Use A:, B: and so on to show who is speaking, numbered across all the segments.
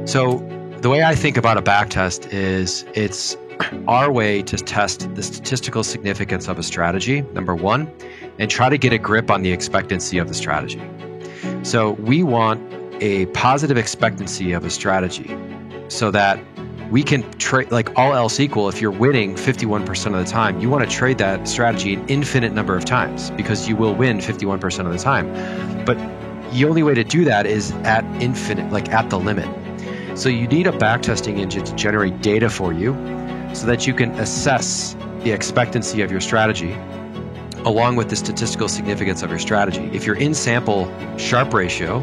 A: So the way I think about a backtest is it's our way to test the statistical significance of a strategy, number one, and try to get a grip on the expectancy of the strategy. So we want a positive expectancy of a strategy so that we can trade, like all else equal, if you're winning 51% of the time, you want to trade that strategy an infinite number of times because you will win 51% of the time. But the only way to do that is at infinite, like at the limit. So you need a backtesting engine to generate data for you so that you can assess the expectancy of your strategy along with the statistical significance of your strategy. If your in-sample Sharpe ratio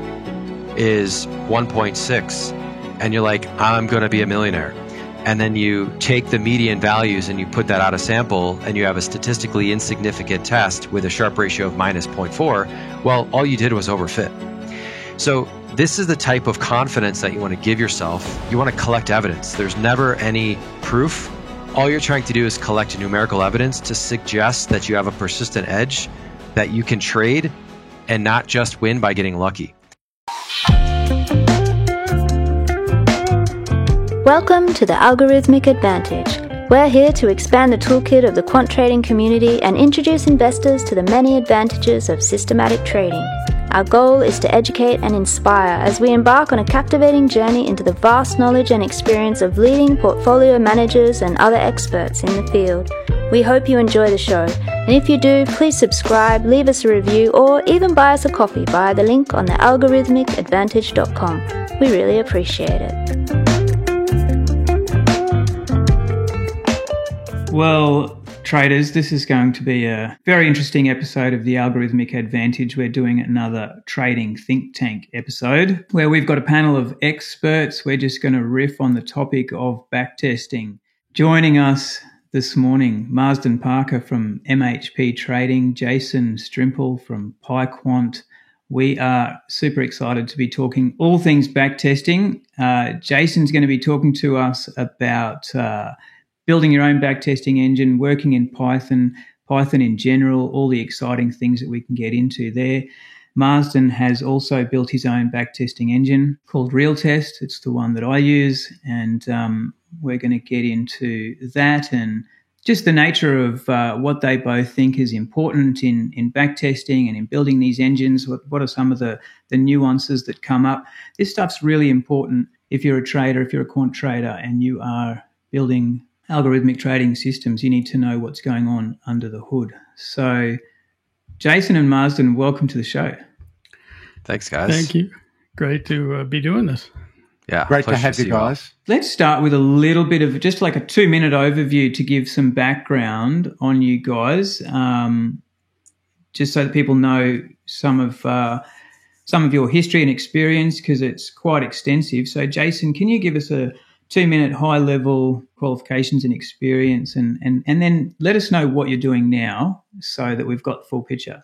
A: is 1.6 and you're like, I'm going to be a millionaire, and then you take the median values and you put that out of sample and you have a statistically insignificant test with a Sharpe ratio of minus 0.4, well, all you did was overfit. So this is the type of confidence that you want to give yourself. You want to collect evidence. There's never any proof. All you're trying to do is collect numerical evidence to suggest that you have a persistent edge that you can trade and not just win by getting lucky.
B: Welcome to the Algorithmic Advantage. We're here to expand the toolkit of the quant trading community and introduce investors to the many advantages of systematic trading. Our goal is to educate and inspire as we embark on a captivating journey into the vast knowledge and experience of leading portfolio managers and other experts in the field. We hope you enjoy the show, and if you do, please subscribe, leave us a review, or even buy us a coffee via the link on the algorithmicadvantage.com. We really appreciate it.
C: Well, traders, this is going to be a very interesting episode of the Algorithmic Advantage. We're doing another trading think tank episode where we've got a panel of experts. We're just going to riff on the topic of backtesting. Joining us this morning, Marsden Parker from MHP Trading, Jason Strimple from PyQuant. We are super excited to be talking all things backtesting. Jason's going to be talking to us about building your own backtesting engine, working in Python in general, all the exciting things that we can get into there. Marsden has also built his own backtesting engine called Realtest. It's the one that I use, and we're going to get into that and just the nature of what they both think is important in backtesting and in building these engines. What are some of the nuances that come up? This stuff's really important if you're a trader, if you're a quant trader, and you are building algorithmic trading systems. You need to know what's going on under the hood. So, Jason and Marsden, welcome to the show.
A: Thanks, guys.
D: Thank you. Great to be doing this.
A: Yeah,
E: great to have you guys.
C: Let's start with a little bit of just like a 2-minute overview to give some background on you guys, just so that people know some of your history and experience, because it's quite extensive. So, Jason, can you give us a 2-minute high-level qualifications and experience, and then let us know what you're doing now so that we've got the full picture.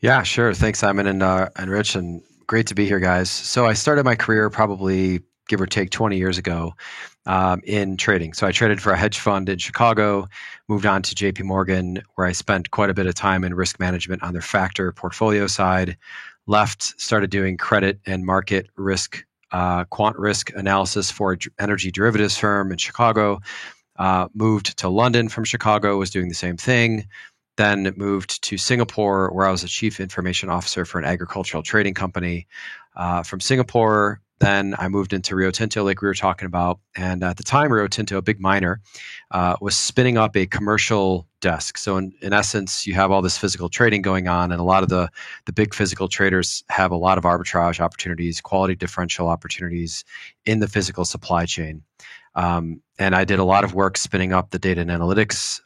A: Yeah, sure. Thanks, Simon and Rich, and great to be here, guys. So I started my career probably, give or take, 20 years ago in trading. So I traded for a hedge fund in Chicago, moved on to JP Morgan, where I spent quite a bit of time in risk management on their factor portfolio side, left, started doing credit and market risk quant risk analysis for an energy derivatives firm in Chicago, moved to London from Chicago, was doing the same thing, then moved to Singapore, where I was a chief information officer for an agricultural trading company. From Singapore, then I moved into Rio Tinto, like we were talking about. And at the time, Rio Tinto, a big miner, was spinning up a commercial desk. So in essence, you have all this physical trading going on, and a lot of the big physical traders have a lot of arbitrage opportunities, quality differential opportunities in the physical supply chain. And I did a lot of work spinning up the data and analytics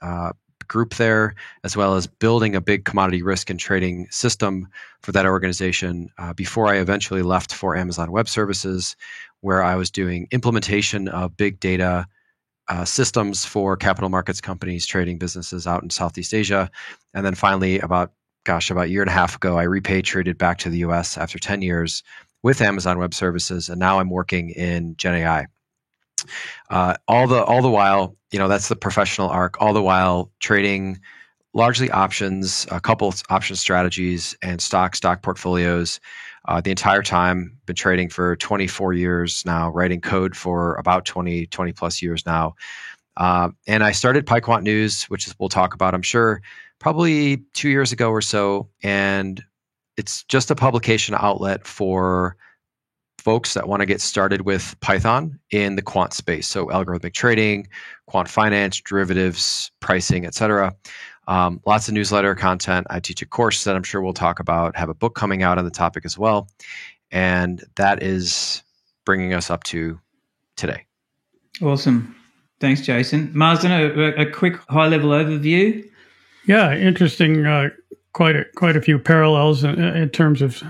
A: group there, as well as building a big commodity risk and trading system for that organization before I eventually left for Amazon Web Services, where I was doing implementation of big data systems for capital markets companies, trading businesses out in Southeast Asia. And then finally, about a year and a half ago, I repatriated back to the US after 10 years with Amazon Web Services, and now I'm working in Gen AI. All the while, that's the professional arc. All the while trading largely options, a couple of option strategies, and stock portfolios. the entire time. Been trading for 24 years now, writing code for about 20 plus years now. And I started PyQuant News, which we'll talk about, I'm sure, probably 2 years ago or so. And it's just a publication outlet for folks that want to get started with Python in the quant space. So algorithmic trading, quant finance, derivatives, pricing, etc. Lots of newsletter content. I teach a course that I'm sure we'll talk about, have a book coming out on the topic as well. And that is bringing us up to today.
C: Awesome. Thanks, Jason. Marsden, a quick high-level overview.
D: Yeah, interesting. Quite a few parallels in terms of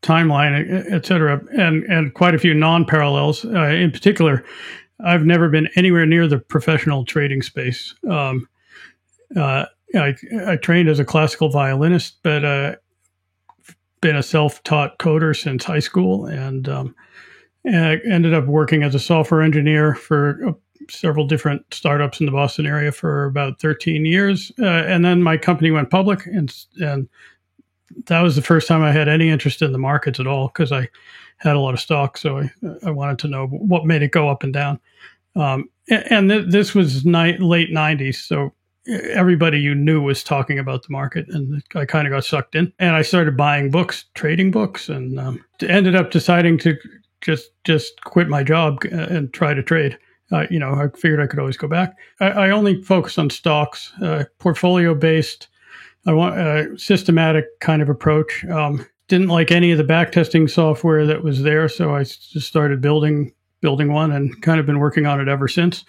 D: timeline, et cetera, and quite a few non-parallels. In particular, I've never been anywhere near the professional trading space. I trained as a classical violinist, but been a self-taught coder since high school, and I ended up working as a software engineer for several different startups in the Boston area for about 13 years. And then my company went public, and that was the first time I had any interest in the markets at all, because I had a lot of stock. So I wanted to know what made it go up and down. This was late 90s. So everybody you knew was talking about the market, and I kind of got sucked in. And I started buying books, trading books, and ended up deciding to just quit my job and try to trade. I figured I could always go back. I only focus on stocks, portfolio-based. I want a systematic kind of approach. Didn't like any of the backtesting software that was there, so I just started building one and kind of been working on it ever since.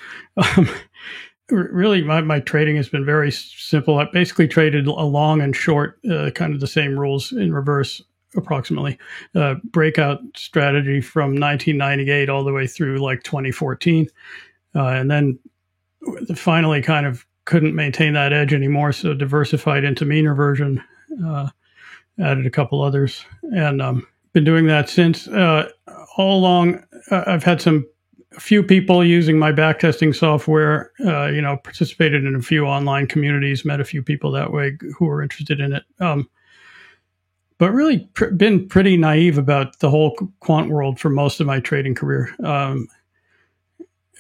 D: Really, my trading has been very simple. I basically traded a long and short, kind of the same rules in reverse, approximately. Breakout strategy from 1998 all the way through like 2014. And then finally kind of couldn't maintain that edge anymore, so diversified into mean reversion, added a couple others, and been doing that since. All along, I've had a few people using my backtesting software, participated in a few online communities, met a few people that way who were interested in it. But really been pretty naive about the whole quant world for most of my trading career.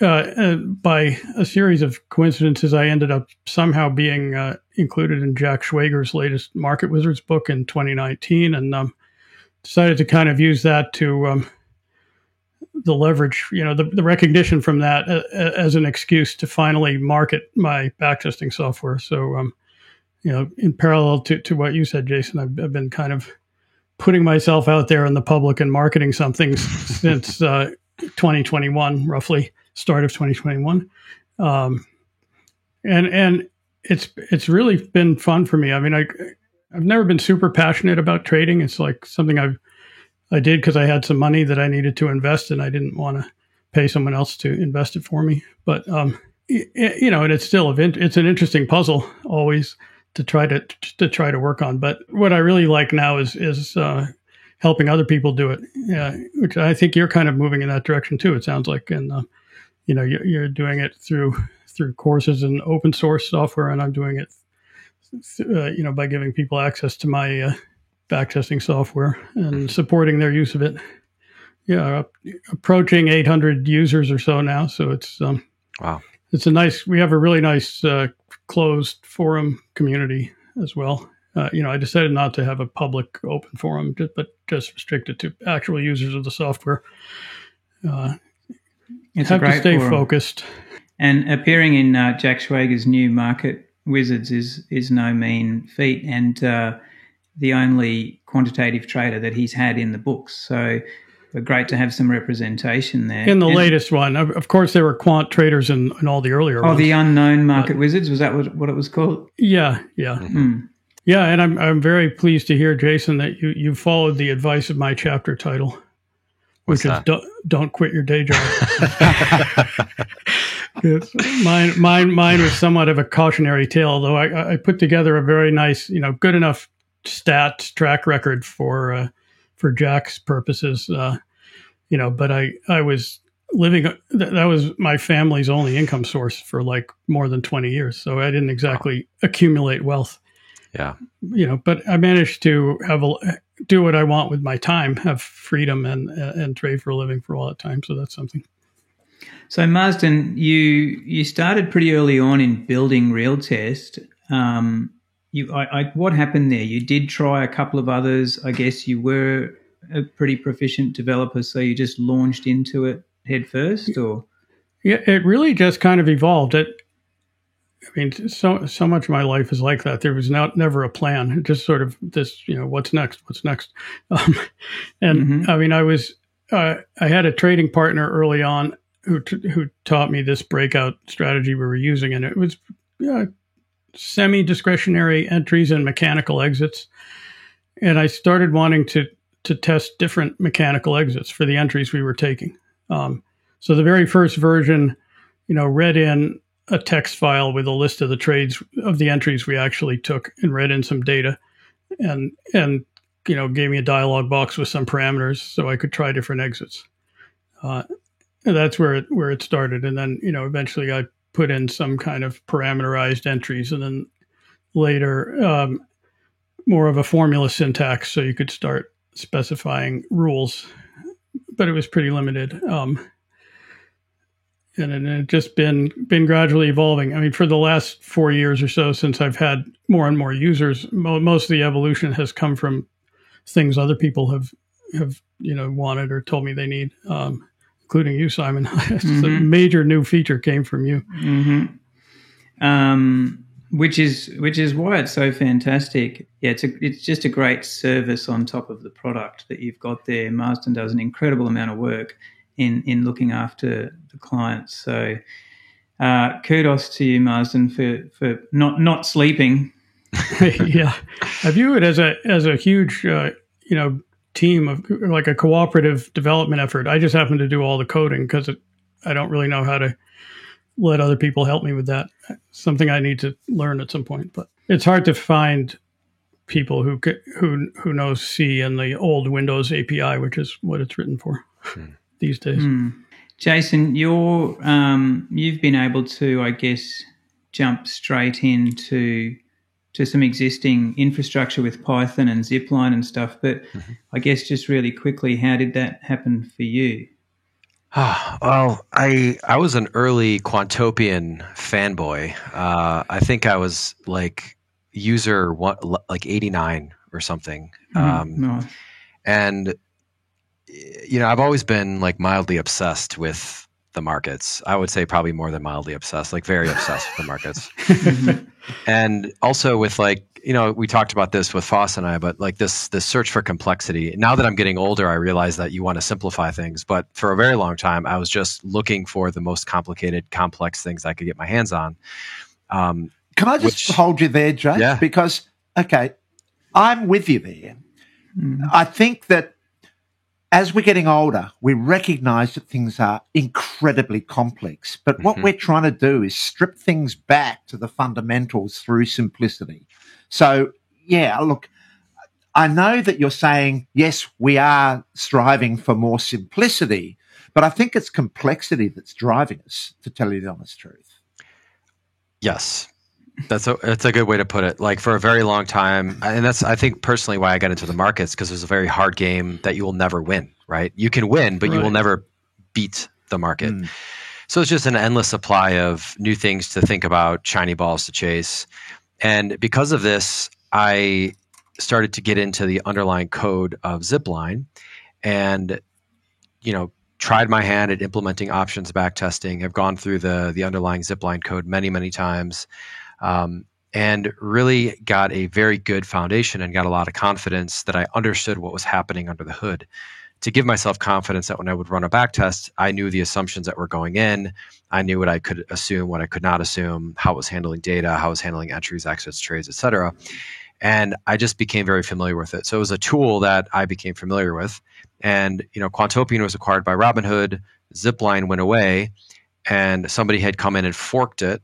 D: By a series of coincidences, I ended up somehow being included in Jack Schwager's latest Market Wizards book in 2019, and decided to kind of use that to the leverage, the recognition from that as an excuse to finally market my backtesting software. So, in parallel to what you said, Jason, I've been kind of putting myself out there in the public and marketing something since 2021, roughly start of 2021. And it's really been fun for me. I mean, I've never been super passionate about trading. It's like something I did because I had some money that I needed to invest, and I didn't want to pay someone else to invest it for me. But and it's still it's an interesting puzzle always to try to work on. But what I really like now is helping other people do it. Yeah, which I think you're kind of moving in that direction too. It sounds like, and you're doing it through courses and open source software, and I'm doing it, by giving people access to my backtesting software and supporting their use of it. Yeah, approaching 800 users or so now. So it's
A: wow.
D: It's we have a really nice closed forum community as well. I decided not to have a public open forum, but just restrict it to actual users of the software.
C: It's
D: have
C: a great
D: to stay
C: forum.
D: focused.
C: And appearing in Jack Schwager's new Market Wizards is no mean feat, and the only quantitative trader that he's had in the books. So great to have some representation there.
D: In the latest one, of course, there were quant traders in all the earlier ones.
C: Oh, the Unknown Market Wizards, was that what it was called?
D: Yeah.
C: Mm.
D: Yeah, and I'm very pleased to hear, Jason, that you followed the advice of my chapter title, which is don't quit your day job. Mine was somewhat of a cautionary tale, although I put together a very nice, good enough stats track record for Jack's purposes, but I was living, that was my family's only income source for like more than 20 years. So I didn't exactly accumulate wealth.
A: Yeah.
D: But I managed to have do what I want with my time, have freedom, and trade for a living for all that time. So that's something.
C: So Marsden, you started pretty early on in building Realtest. What happened there? You did try a couple of others. I guess you were a pretty proficient developer, so you just launched into it head first, or?
D: Yeah, it really just kind of evolved. So much of my life is like that. There was never a plan. It just sort of this, what's next? I had a trading partner early on who taught me this breakout strategy we were using, and it was semi-discretionary entries and mechanical exits. And I started wanting to test different mechanical exits for the entries we were taking. So the very first version, read in a text file with a list of the trades of the entries we actually took and read in some data and gave me a dialog box with some parameters so I could try different exits. And that's where it started. And then, eventually I put in some kind of parameterized entries, and then later more of a formula syntax so you could start specifying rules, but it was pretty limited. And it just been gradually evolving. I mean, for the last 4 years or so, since I've had more and more users, most of the evolution has come from things other people have wanted or told me they need, including you, Simon. The major new feature came from you,
C: which is why it's so fantastic. Yeah, it's just a great service on top of the product that you've got there. Marsden does an incredible amount of work in looking after the clients. So kudos to you, Marsden, for not sleeping.
D: Yeah, I view it as a huge team of like a cooperative development effort. I just happen to do all the coding because I don't really know how to let other people help me with that. Something I need to learn at some point, but it's hard to find people who know C and the old Windows API, which is what it's written for these days.
C: Jason, you've been able to, I guess, jump straight into some existing infrastructure with Python and Zipline and stuff. But I guess just really quickly, how did that happen for you?
A: Well, I was an early Quantopian fanboy. I think I was like user 89 or something.
C: Nice.
A: And I've always been like mildly obsessed with the markets. I would say probably more than mildly obsessed, like very obsessed with the markets. And also with we talked about this with Foss and I, but like this search for complexity. Now that I'm getting older, I realize that you want to simplify things. But for a very long time, I was just looking for the most complicated, complex things I could get my hands on.
E: Can I just hold you there, Jay?
A: Yeah.
E: Because, okay, I'm with you there. I think that as we're getting older, we recognize that things are incredibly complex. But what we're trying to do is strip things back to the fundamentals through simplicity. So, yeah, look, I know that you're saying, yes, we are striving for more simplicity, but I think it's complexity that's driving us, to tell you the honest truth.
A: Yes. That's a good way to put it. Like for a very long time, and that's I think personally why I got into the markets, because it's a very hard game that you will never win, right? You can win, but you will never beat the market. So it's just an endless supply of new things to think about, shiny balls to chase. And because of this, I started to get into the underlying code of Zipline and, tried my hand at implementing options backtesting. I've gone through the underlying Zipline code many, many times. And really got a very good foundation and got a lot of confidence that I understood what was happening under the hood. To give myself confidence that when I would run a backtest, I knew the assumptions that were going in. I knew what I could assume, what I could not assume, how it was handling data, how it was handling entries, exits, trades, et cetera. And I just became very familiar with it. So it was a tool that I became familiar with. And, Quantopian was acquired by Robinhood. Zipline went away and somebody had come in and forked it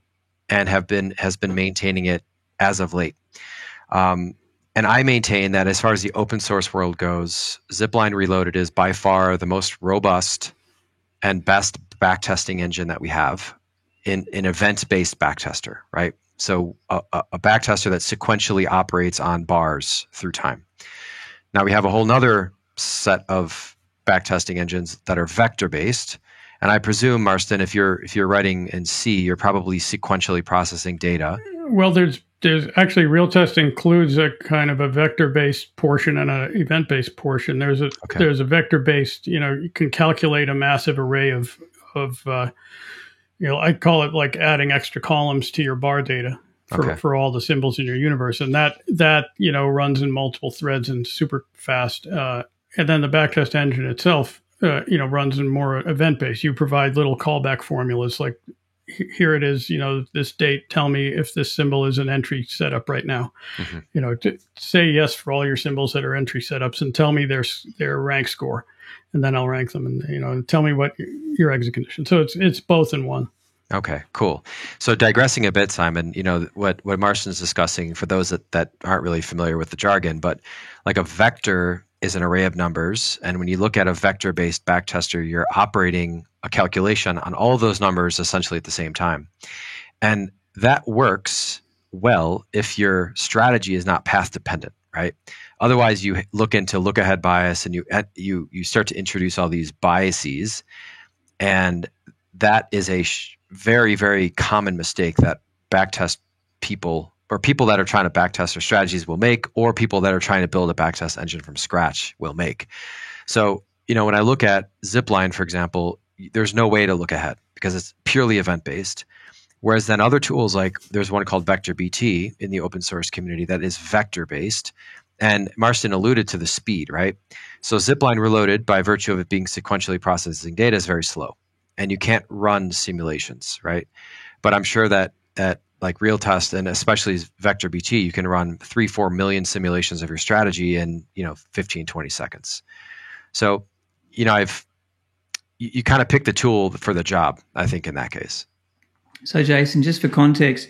A: and has been maintaining it as of late. And I maintain that as far as the open source world goes, Zipline Reloaded is by far the most robust and best backtesting engine that we have in an event-based backtester, right? So a backtester that sequentially operates on bars through time. Now we have a whole nother set of backtesting engines that are vector-based. And I presume, Marston, if you're writing in C, you're probably sequentially processing data.
D: Well, there's actually Realtest includes a kind of a vector-based portion and an event-based portion. There's a vector-based, you can calculate a massive array of I call it like adding extra columns to your bar data for all the symbols in your universe. And that runs in multiple threads and super fast. And then the backtest engine itself, runs in more event-based. You provide little callback formulas like, here it is, this date, tell me if this symbol is an entry setup right now. Mm-hmm. Say yes for all your symbols that are entry setups and tell me their rank score. And then I'll rank them and tell me what your exit condition. So it's both in one.
A: Okay, cool. So digressing a bit, Simon, what Marston's discussing for those that aren't really familiar with the jargon, but like a vector is an array of numbers. And when you look at a vector-based backtester, you're operating a calculation on all of those numbers essentially at the same time. And that works well if your strategy is not path dependent, right? Otherwise, you look into look-ahead bias and you start to introduce all these biases. And that is a very, very common mistake that backtest people or people that are trying to backtest their strategies will make, or people that are trying to build a backtest engine from scratch will make. So, when I look at Zipline, for example, there's no way to look ahead because it's purely event-based. Whereas then other tools, like there's one called VectorBT in the open source community that is vector-based. And Marston alluded to the speed, right? So Zipline Reloaded, by virtue of it being sequentially processing data, is very slow. And you can't run simulations, right? But I'm sure that like Realtest and especially VectorBT, you can run 3-4 million simulations of your strategy in 15, 20 seconds. So, you kind of pick the tool for the job, I think, in that case.
C: So, Jason, just for context,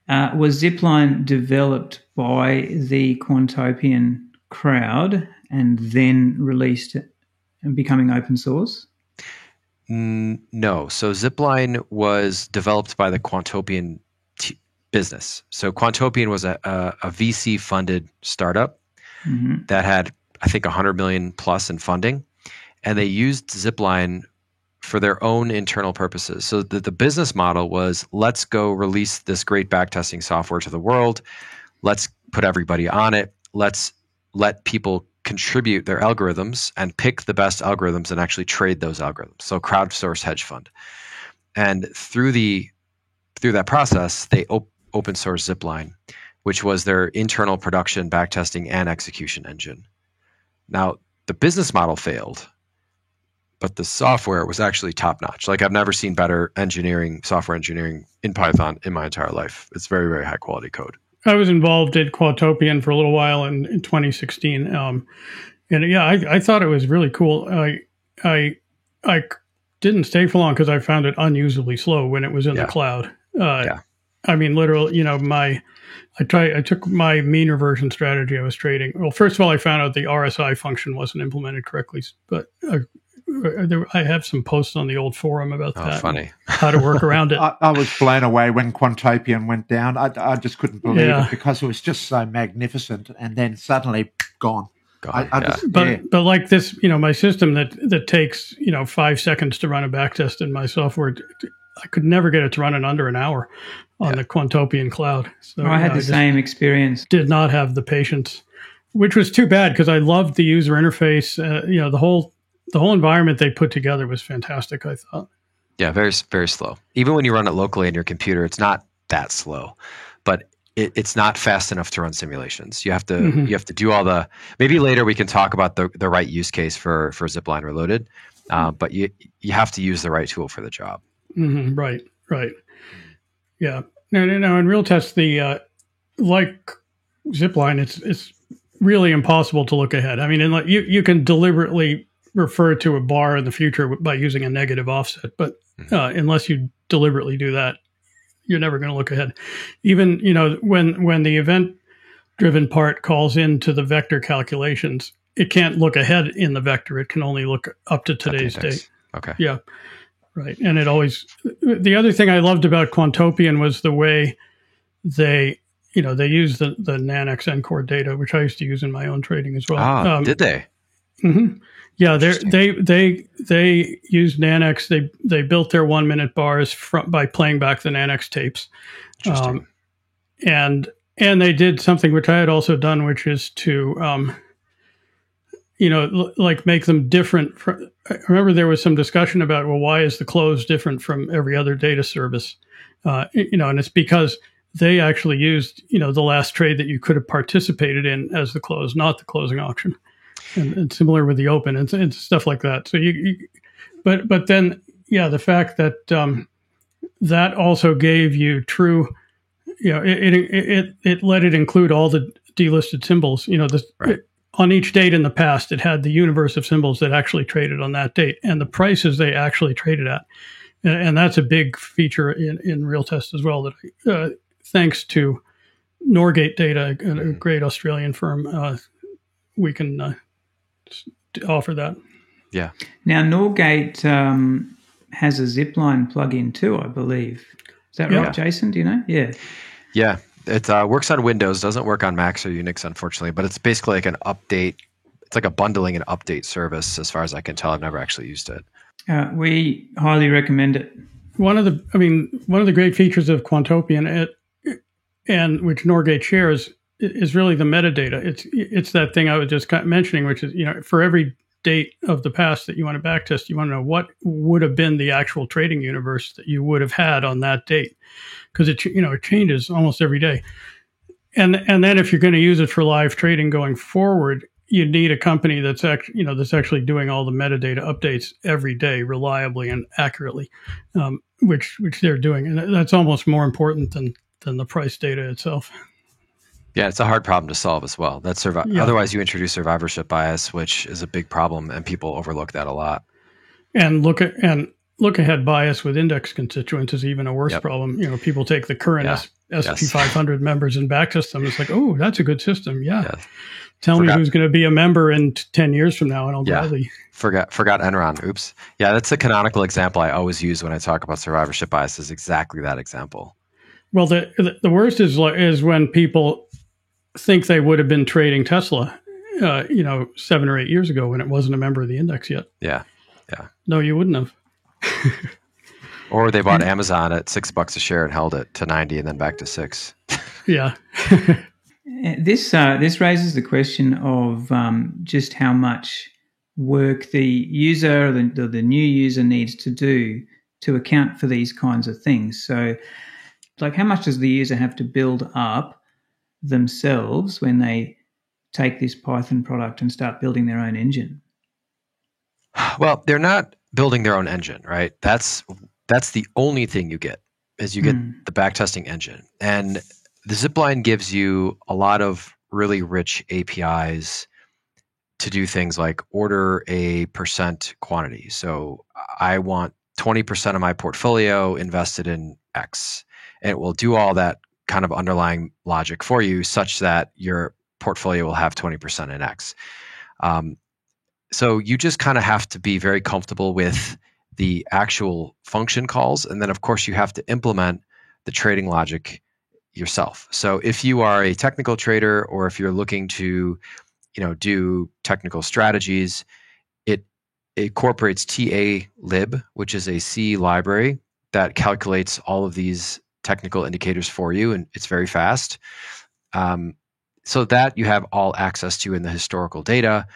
C: was Zipline developed by the Quantopian crowd and then released and becoming open source?
A: No. So Zipline was developed by the Quantopian business. So Quantopian was a VC-funded startup that had, I think, 100 million plus in funding. And they used Zipline for their own internal purposes. So the business model was, let's go release this great backtesting software to the world. Let's put everybody on it. Let's let people contribute their algorithms and pick the best algorithms and actually trade those algorithms. So crowdsourced hedge fund. And through that process, they open source Zipline, which was their internal production, backtesting, and execution engine. Now, the business model failed, but the software was actually top notch. Like, I've never seen better software engineering in Python in my entire life. It's very, very high quality code.
D: I was involved at Quantopian for a little while in 2016. I thought it was really cool. I didn't stay for long because I found it unusually slow when it was in the cloud. I mean, literally, I took my mean reversion strategy I was trading. Well, first of all, I found out the RSI function wasn't implemented correctly, but I have some posts on the old forum about that.
A: Funny.
D: How to work around it.
E: I was blown away when Quantopian went down. I just couldn't believe it because it was just so magnificent, and then suddenly gone.
D: But like this, my system that takes 5 seconds to run a backtest in my software, I could never get it to run in under an hour on the Quantopian cloud. So
C: I had the same experience.
D: Did not have the patience, which was too bad because I loved the user interface. The whole environment they put together was fantastic, I thought.
A: Yeah, very, very slow. Even when you run it locally on your computer, it's not that slow, but it's not fast enough to run simulations. You have to do all the. Maybe later we can talk about the right use case for Zipline Reloaded, but you have to use the right tool for the job.
D: Mm-hmm. Right. Yeah. No. In Realtest, like Zipline, it's really impossible to look ahead. I mean, you can deliberately refer to a bar in the future by using a negative offset, but unless you deliberately do that, you're never going to look ahead. Even when the event-driven part calls into the vector calculations, it can't look ahead in the vector. It can only look up to today's date.
A: Okay.
D: Yeah. Right. And the other thing I loved about Quantopian was the way they, they use the NANEX NCore data, which I used to use in my own trading as well.
A: Did they?
D: Mm-hmm. Yeah, they used NANEX. They built their 1 minute bars by playing back the NANEX tapes.
A: Interesting.
D: And they did something which I had also done, which is to, like make them different. I remember there was some discussion about, well, why is the close different from every other data service? And it's because they actually used, the last trade that you could have participated in as the close, not the closing auction. And similar with the open and stuff like that. So but then, the fact that that also gave you true, it let it include all the delisted symbols.
A: Right.
D: On each date in the past, it had the universe of symbols that actually traded on that date and the prices they actually traded at. And that's a big feature in Realtest as well. That thanks to Norgate Data, a great Australian firm, we can offer that.
A: Yeah.
C: Now, Norgate has a Zipline plugin too, I believe. Is that right, Jason? Do you know? Yeah.
A: Yeah. It works on Windows, doesn't work on Macs or Unix, unfortunately, but it's basically like an update. It's like a bundling and update service, as far as I can tell. I've never actually used it.
C: We highly recommend it.
D: One of the great features of Quantopian, and which Norgate shares, is really the metadata. It's that thing I was just mentioning, which is, for every date of the past that you want to backtest, you want to know what would have been the actual trading universe that you would have had on that date, because it changes almost every day. And then if you're going to use it for live trading going forward, you need a company that's actually doing all the metadata updates every day reliably and accurately, which they're doing, and that's almost more important than the price data itself.
A: Yeah, it's a hard problem to solve as well. That's Otherwise, you introduce survivorship bias, which is a big problem, and people overlook that a lot.
D: And look ahead bias with index constituents is even a worse problem. People take the current S&P 500 members and backtest them. It's like, oh, that's a good system. Yeah. Tell me who's going to be a member in 10 years from now, and I'll gladly.
A: Forgot Enron. Oops. Yeah, that's a canonical example I always use when I talk about survivorship bias. Is exactly that example.
D: Well, the worst is when people think they would have been trading Tesla, 7 or 8 years ago when it wasn't a member of the index yet.
A: Yeah.
D: No, you wouldn't have.
A: Or they bought Amazon at $6 a share and held it to 90 and then back to 6.
D: Yeah.
C: This raises the question of just how much work the user, the new user, needs to do to account for these kinds of things. So, like, how much does the user have to build up themselves when they take this Python product and start building their own engine?
A: Well, they're not building their own engine, right? That's the only thing you get, is you get the backtesting engine. And the Zipline gives you a lot of really rich APIs to do things like order a percent quantity. So I want 20% of my portfolio invested in X. And it will do all that kind of underlying logic for you such that your portfolio will have 20% in X. So you just kind of have to be very comfortable with the actual function calls. And then, of course, you have to implement the trading logic yourself. So if you are a technical trader, or if you're looking to, do technical strategies, it incorporates TALib, which is a C library that calculates all of these technical indicators for you, and it's very fast. So that you have all access to in the historical data.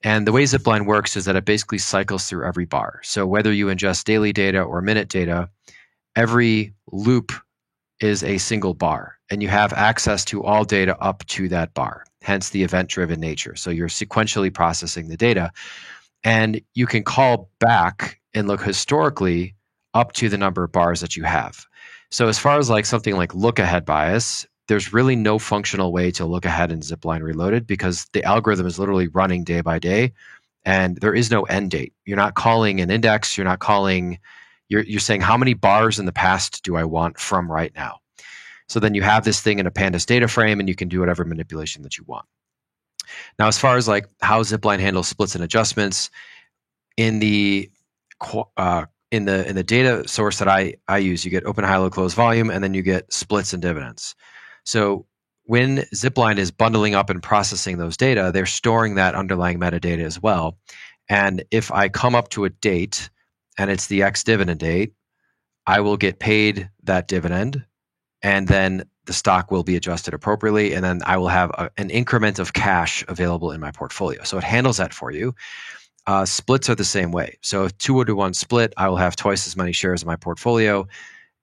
A: And the way Zipline works is that it basically cycles through every bar. So whether you ingest daily data or minute data, every loop is a single bar, and you have access to all data up to that bar, hence the event-driven nature. So you're sequentially processing the data, and you can call back and look historically up to the number of bars that you have. So as far as like something like look-ahead bias, there's really no functional way to look ahead in Zipline Reloaded, because the algorithm is literally running day by day, and there is no end date. You're not calling an index. You're not calling. You're saying, how many bars in the past do I want from right now? So then you have this thing in a pandas data frame, and you can do whatever manipulation that you want. Now, as far as like how Zipline handles splits and adjustments, in the data source that I use, you get open, high, low, close volume, and then you get splits and dividends. So when Zipline is bundling up and processing those data, they're storing that underlying metadata as well. And if I come up to a date and it's the X dividend date, I will get paid that dividend, and then the stock will be adjusted appropriately, and then I will have an increment of cash available in my portfolio. So it handles that for you. Splits are the same way. So if 2-to-1 split, I will have twice as many shares in my portfolio,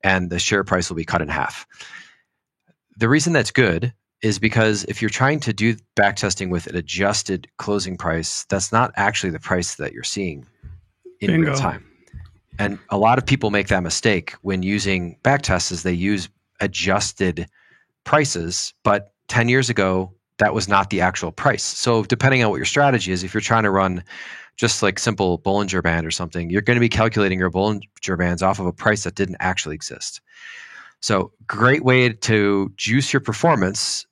A: and the share price will be cut in half. The reason that's good is because if you're trying to do backtesting with an adjusted closing price, that's not actually the price that you're seeing in
D: Bingo.
A: real time. And a lot of people make that mistake when using backtests, is they use adjusted prices, but 10 years ago, that was not the actual price. So depending on what your strategy is, if you're trying to run just like simple Bollinger Band or something, you're going to be calculating your Bollinger Bands off of a price that didn't actually exist. So great way to juice your performance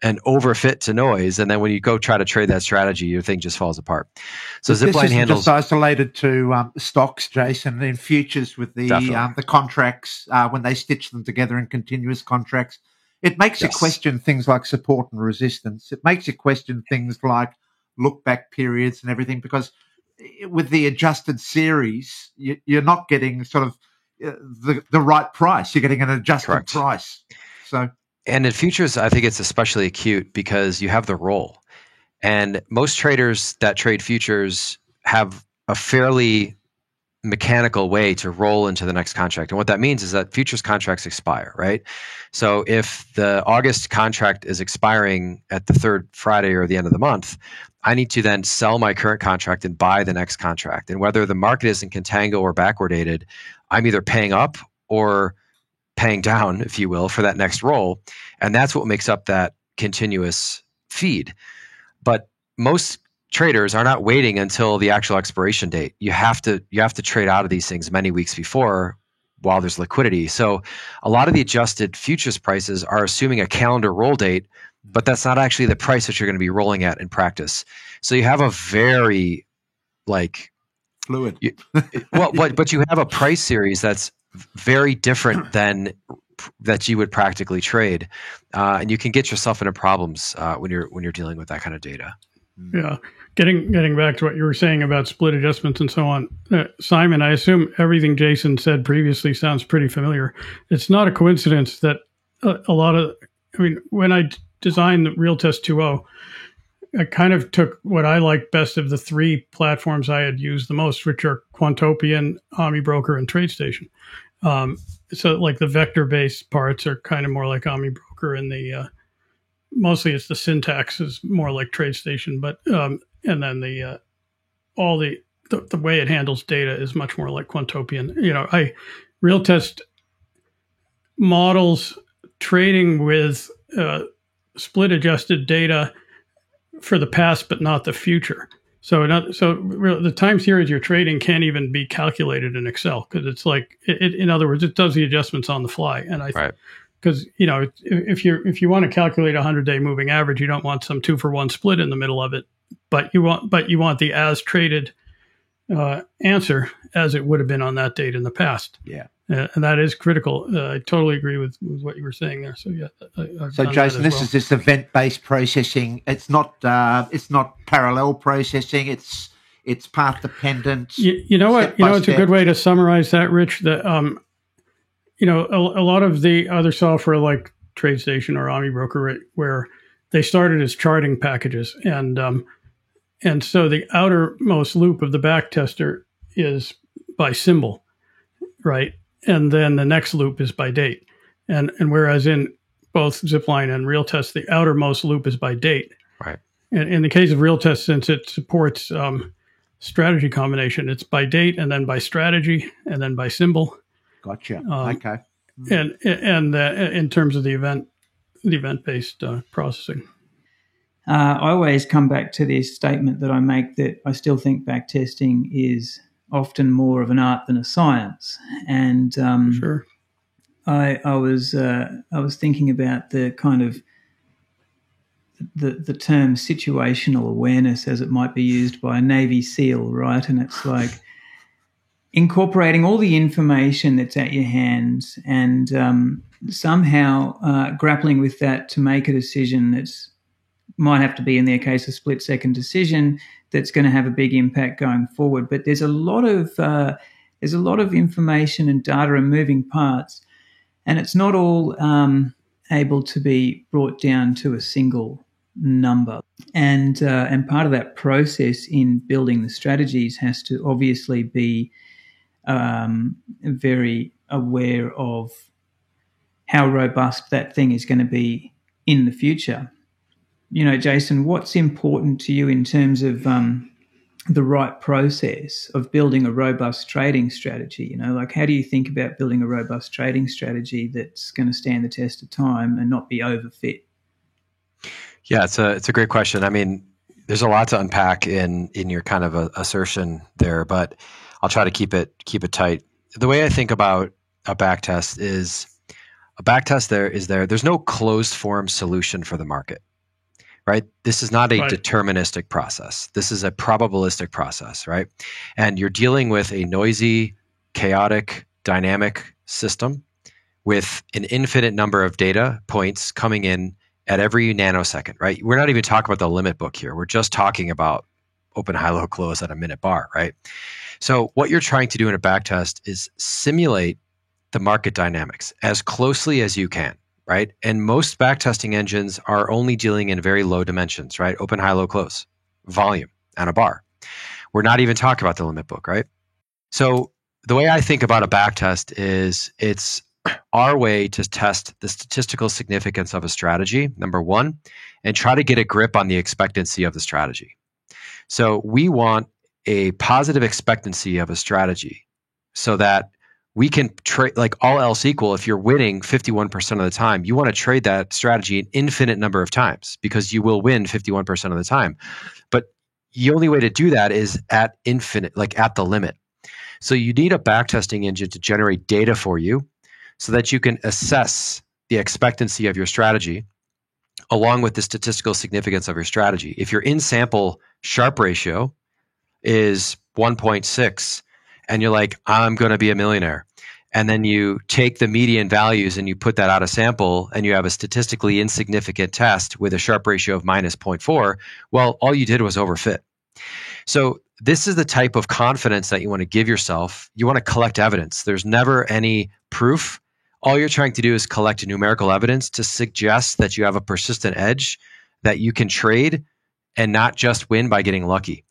A: and overfit to noise. And then when you go try to trade that strategy, your thing just falls apart. So Zipline handles...
E: This isn't just isolated to stocks, Jason, in futures with the contracts, when they stitch them together in continuous contracts. It makes you question things like support and resistance. It makes you question things like look-back periods and everything, because with the adjusted series, you're not getting sort of the right price. You're getting an adjusted price. And
A: in futures, I think it's especially acute because you have the roll. And most traders that trade futures have a fairly mechanical way to roll into the next contract. And what that means is that futures contracts expire, right? So if the August contract is expiring at the third Friday or the end of the month, I need to then sell my current contract and buy the next contract. And whether the market is in contango or backwardated, I'm either paying up or paying down, if you will, for that next roll. And that's what makes up that continuous feed. But most traders are not waiting until the actual expiration date. You have to trade out of these things many weeks before while there's liquidity. So a lot of the adjusted futures prices are assuming a calendar roll date, but that's not actually the price that you're going to be rolling at in practice. So you have a very
E: fluid.
A: But you have a price series that's very different than that you would practically trade, and you can get yourself into problems when you're dealing with that kind of data.
D: Yeah. Getting back to what you were saying about split adjustments and so on, Simon, I assume everything Jason said previously sounds pretty familiar. It's not a coincidence that when I designed the Realtest 2.0, I kind of took what I liked best of the three platforms I had used the most, which are Quantopian, OmniBroker, and TradeStation. So like the vector-based parts are kind of more like OmniBroker, and the mostly it's the syntax is more like TradeStation, but and then the way it handles data is much more like Quantopian. Realtest models trading with split adjusted data for the past, but not the future. So the time series you're trading can't even be calculated in Excel, because it's like, in other words, it does the adjustments on the fly. And because if you want to calculate a 100-day moving average, you don't want some 2-for-1 split in the middle of it, but you want the as traded answer as it would have been on that date in the past.
E: Yeah.
D: And that is critical. I totally agree with what you were saying there. So yeah.
E: So Jason, this is just event-based processing. It's not parallel processing. It's path dependent.
D: You know what? It's a good way to summarize that, Rich. That a lot of the other software like TradeStation or OmniBroker, where they started as charting packages, and so the outermost loop of the backtester is by symbol, right? And then the next loop is by date. And whereas in both Zipline and Realtest, the outermost loop is by date.
A: Right.
D: And in the case of Realtest, since it supports strategy combination, it's by date and then by strategy and then by symbol.
E: Gotcha. Okay.
D: And in terms of the event-based processing.
C: I always come back to this statement that I make, that I still think backtesting is often more of an art than a science. And
D: sure.
C: I was thinking about the kind of the term situational awareness as it might be used by a Navy SEAL, right? And it's like incorporating all the information that's at your hands and somehow grappling with that to make a decision that's might have to be, in their case, a split-second decision that's going to have a big impact going forward. But there's a lot of information and data and moving parts, and it's not all able to be brought down to a single number. And part of that process in building the strategies has to obviously be very aware of how robust that thing is going to be in the future. You know, Jason, what's important to you in terms of the right process of building a robust trading strategy? You know, like how do you think about building a robust trading strategy that's going to stand the test of time and not be overfit?
A: Yeah, it's a great question. I mean, there's a lot to unpack in your kind of assertion there, but I'll try to keep it tight. The way I think about a backtest is a backtest there's no closed form solution for the market. Right? This is not a deterministic process. This is a probabilistic process, right? And you're dealing with a noisy, chaotic, dynamic system with an infinite number of data points coming in at every nanosecond, right? We're not even talking about the limit book here. We're just talking about open, high, low, close at a minute bar, right? So what you're trying to do in a backtest is simulate the market dynamics as closely as you can. Right? And most backtesting engines are only dealing in very low dimensions, right? Open, high, low, close, volume, and a bar. We're not even talking about the limit book, right? So the way I think about a backtest is it's our way to test the statistical significance of a strategy, number one, and try to get a grip on the expectancy of the strategy. So we want a positive expectancy of a strategy so that we can trade, like all else equal, if you're winning 51% of the time, you want to trade that strategy an infinite number of times because you will win 51% of the time. But the only way to do that is at infinite, like at the limit. So you need a backtesting engine to generate data for you so that you can assess the expectancy of your strategy along with the statistical significance of your strategy. If your in-sample Sharpe ratio is 1.6, and you're like, I'm going to be a millionaire. And then you take the median values and you put that out of sample and you have a statistically insignificant test with a Sharpe ratio of minus 0.4. Well, all you did was overfit. So this is the type of confidence that you want to give yourself. You want to collect evidence. There's never any proof. All you're trying to do is collect numerical evidence to suggest that you have a persistent edge that you can trade and not just win by getting lucky.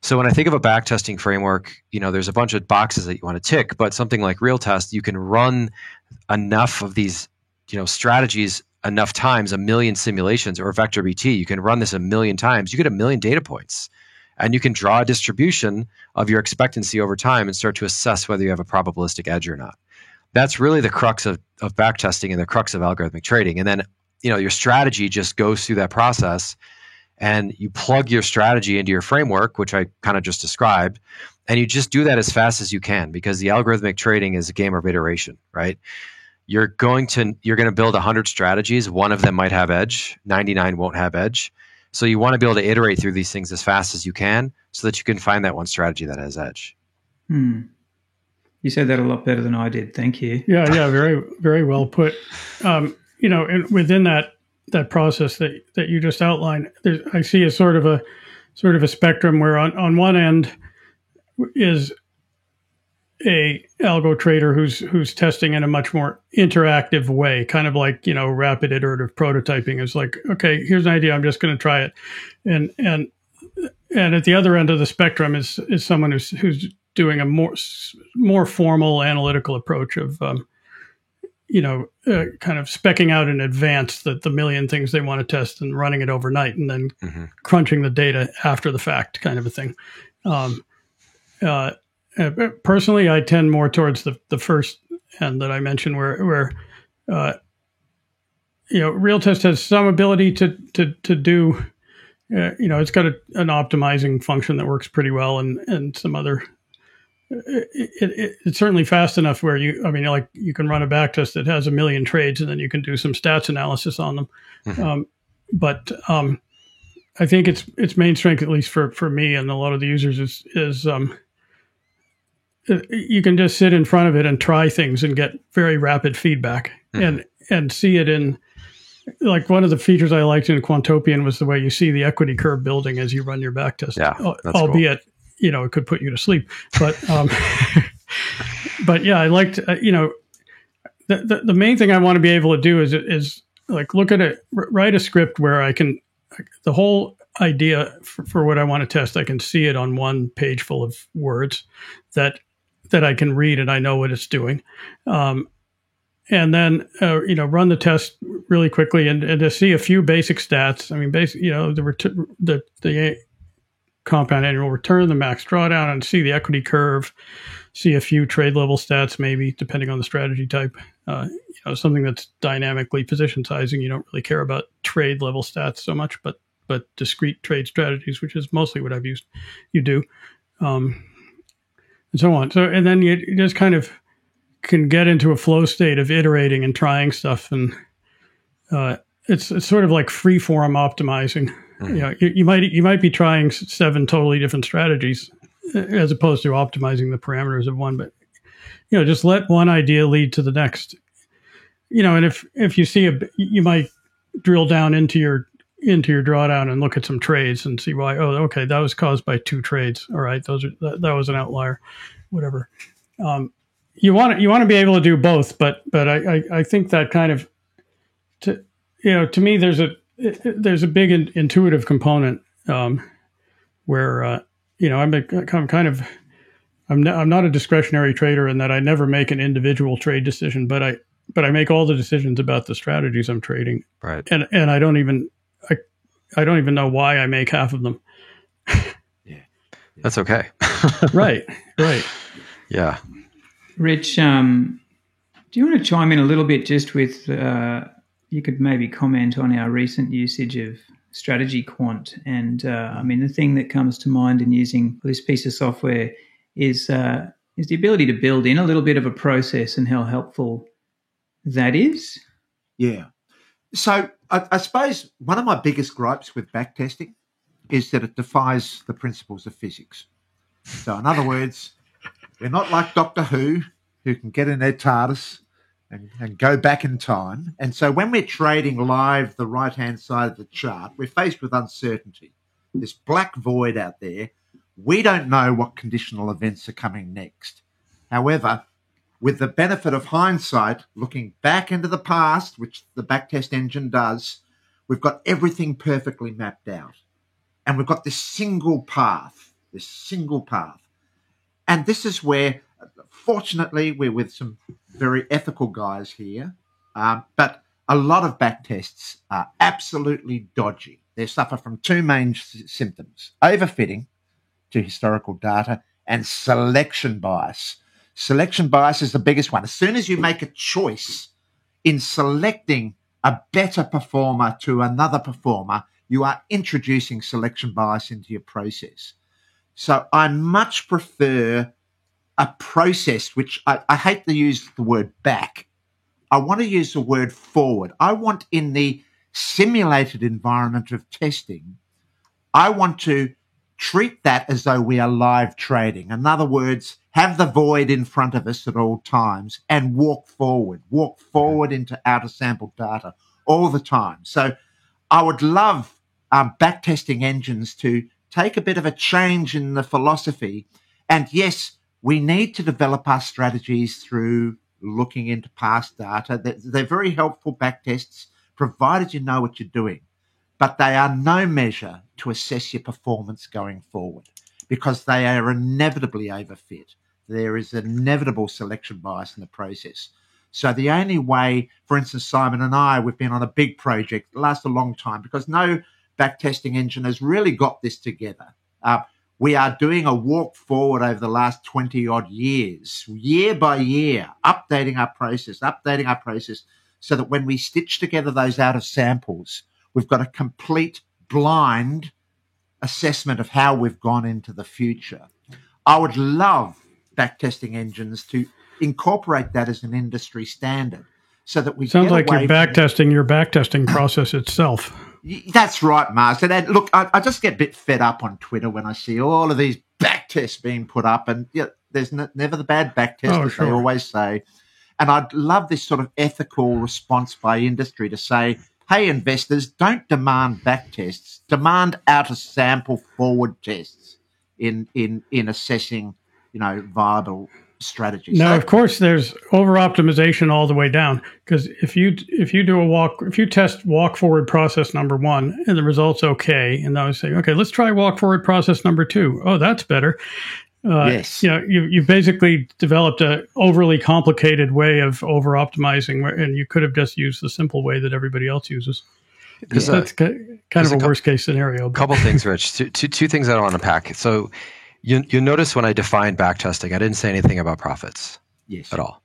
A: So when I think of a backtesting framework, you know, there's a bunch of boxes that you want to tick, but something like Realtest, you can run enough of these, you know, strategies enough times, 1 million simulations, or Vector BT, you can run this 1 million times, you get 1 million data points, and you can draw a distribution of your expectancy over time and start to assess whether you have a probabilistic edge or not. That's really the crux of backtesting and the crux of algorithmic trading. And then, you know, your strategy just goes through that process. And you plug your strategy into your framework, which I kind of just described, and you just do that as fast as you can because the algorithmic trading is a game of iteration, right? You're going to build 100 strategies. One of them might have edge. 99 won't have edge. So you want to be able to iterate through these things as fast as you can so that you can find that one strategy that has edge.
C: You said that a lot better than I did. Thank you.
D: Yeah, very, very well put. You know, and within that process that you just outlined, I see a sort of a spectrum where on one end is a algo trader who's testing in a much more interactive way, kind of like, you know, rapid iterative prototyping is like, okay, here's an idea, I'm just going to try it, and at the other end of the spectrum is someone who's doing a more formal analytical approach of kind of specking out in advance the million things they want to test and running it overnight and then crunching the data after the fact, kind of a thing. Personally, I tend more towards the first end that I mentioned, where Realtest has some ability to do, it's got an optimizing function that works pretty well, and some other. It's certainly fast enough where you can run a backtest that has 1 million trades, and then you can do some stats analysis on them. But I think its main strength, at least for me and a lot of the users, is you can just sit in front of it and try things and get very rapid feedback and see it in, like, one of the features I liked in Quantopian was the way you see the equity curve building as you run your backtest.
A: Yeah,
D: albeit cool. It could put you to sleep, but but yeah, I liked the main thing I want to be able to do is like look at it, write a script where I can, the whole idea for what I want to test, I can see it on one page full of words that I can read and I know what it's doing. And then, run the test really quickly and to see a few basic stats. I mean, the compound annual return, the max drawdown, and see the equity curve, see a few trade level stats, maybe depending on the strategy type. Something that's dynamically position sizing. You don't really care about trade level stats so much, but discrete trade strategies, which is mostly what I've used, you do, and so on. So, and then you just kind of can get into a flow state of iterating and trying stuff, and it's sort of like free form optimizing. Mm-hmm. You might be trying 7 totally different strategies as opposed to optimizing the parameters of one, but just let one idea lead to the next. And if you see you might drill down into your drawdown and look at some trades and see why. Oh, okay, that was caused by 2 trades. All right, that was an outlier, whatever. You want to be able to do both, but I think that kind of, to me, there's a big intuitive component where I'm not a discretionary trader in that I never make an individual trade decision, but I make all the decisions about the strategies I'm trading,
A: right?
D: And I don't even know why I make half of them.
A: Yeah. That's okay.
D: Right.
A: Yeah.
C: Rich, do you want to chime in a little bit just with, you could maybe comment on our recent usage of Strategy Quant. And the thing that comes to mind in using this piece of software is the ability to build in a little bit of a process and how helpful that is.
E: Yeah. So I suppose one of my biggest gripes with backtesting is that it defies the principles of physics. So in other words, we're not like Doctor Who can get in their TARDIS and go back in time. And so when we're trading live the right-hand side of the chart, we're faced with uncertainty. This black void out there. We don't know what conditional events are coming next. However, with the benefit of hindsight, looking back into the past, which the backtest engine does, we've got everything perfectly mapped out. And we've got this single path. And this is where, fortunately, we're with some very ethical guys here, but a lot of backtests are absolutely dodgy. They suffer from 2 main symptoms: overfitting to historical data and selection bias. Selection bias is the biggest one. As soon as you make a choice in selecting a better performer to another performer, you are introducing selection bias into your process. So I much prefer a process which I hate to use the word back. I want to use the word forward. I want, in the simulated environment of testing, I want to treat that as though we are live trading. In other words, have the void in front of us at all times and walk forward into outer sample data all the time. So I would love backtesting engines to take a bit of a change in the philosophy. And yes, we need to develop our strategies through looking into past data. They're very helpful backtests, provided you know what you're doing. But they are no measure to assess your performance going forward, because they are inevitably overfit. There is inevitable selection bias in the process. So the only way, for instance, Simon and I, we've been on a big project, lasts a long time, because no backtesting engine has really got this together. We are doing a walk forward over the last 20 odd years, year by year, updating our process so that when we stitch together those out of samples, we've got a complete blind assessment of how we've gone into the future. I would love backtesting engines to incorporate that as an industry standard so that we
D: sounds like you're backtesting your backtesting process itself.
E: That's right, Mars. And look, I just get a bit fed up on Twitter when I see all of these backtests being put up. And There's never the bad back test, as
D: sure.
E: they always say. And I'd love this sort of ethical response by industry to say, hey, investors, don't demand back tests. Demand out-of-sample forward tests in assessing, viable strategies.
D: Now, of course, there's over-optimization all the way down, because if you test walk forward process number 1 and the result's okay, and now I say, okay, let's try walk forward process number 2. Oh, that's better.
E: Yes.
D: You've basically developed a overly complicated way of over-optimizing, and you could have just used the simple way that everybody else uses. That's kind of a worst-case scenario.
A: A couple things, Rich. Two things I want to unpack. So you notice when I defined backtesting, I didn't say anything about profits at all.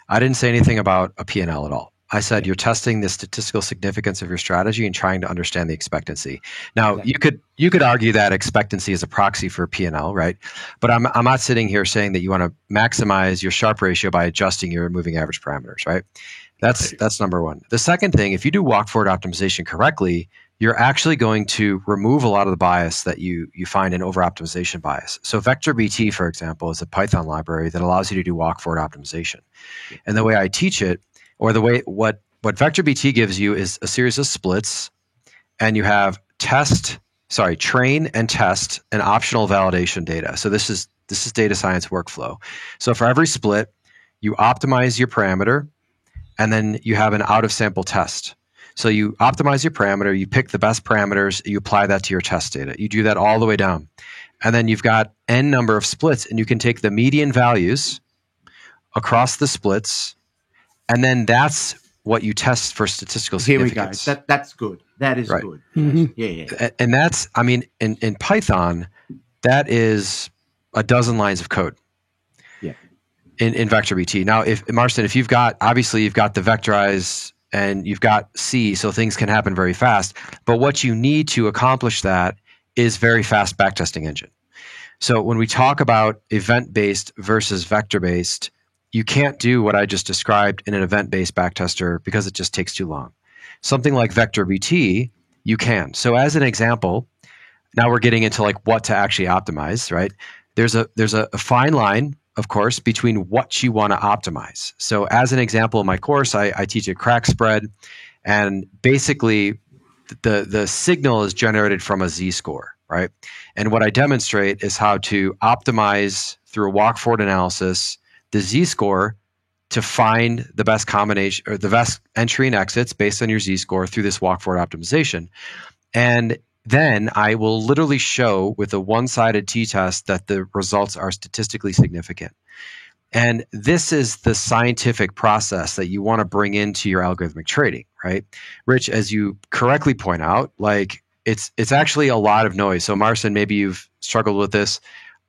A: I didn't say anything about a P&L at all. I said you're testing the statistical significance of your strategy and trying to understand the expectancy. Now, you could argue that expectancy is a proxy for P&L, right? But I'm not sitting here saying that you want to maximize your Sharpe ratio by adjusting your moving average parameters, right? That's number one. The second thing, if you do walk forward optimization correctly, you're actually going to remove a lot of the bias that you find in over-optimization bias. So VectorBT, for example, is a Python library that allows you to do walk forward optimization. And the way I teach it, or the way what VectorBT gives you is a series of splits, and you have train and test and optional validation data. So this is data science workflow. So for every split, you optimize your parameter, and then you have an out-of-sample test. So you optimize your parameter, you pick the best parameters, you apply that to your test data. You do that all the way down. And then you've got n number of splits, and you can take the median values across the splits, and then that's what you test for statistical significance.
E: Here we go. That's good. That is good.
D: Mm-hmm.
E: Yeah.
A: And that's, in Python, that is a dozen lines of code.
E: Yeah.
A: In VectorBT. Now, Marston, if you've got the vectorize and you've got C, so things can happen very fast. But what you need to accomplish that is very fast backtesting engine. So when we talk about event-based versus vector-based, you can't do what I just described in an event-based backtester because it just takes too long. Something like VectorBT, you can. So as an example, now we're getting into like what to actually optimize, right? There's a fine line, of course, between what you want to optimize. So as an example in my course, I teach a crack spread, and basically the signal is generated from a z-score, right? And what I demonstrate is how to optimize through a walk-forward analysis the z-score to find the best combination or the best entry and exits based on your z-score through this walk-forward optimization. And then I will literally show with a one-sided t-test that the results are statistically significant. And this is the scientific process that you want to bring into your algorithmic trading, right? Rich, as you correctly point out, like it's actually a lot of noise. So Marston, maybe you've struggled with this.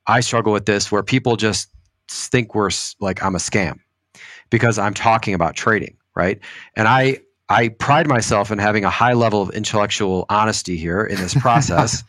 A: I struggle with this where people just think I'm a scam because I'm talking about trading, right? And I pride myself in having a high level of intellectual honesty here in this process.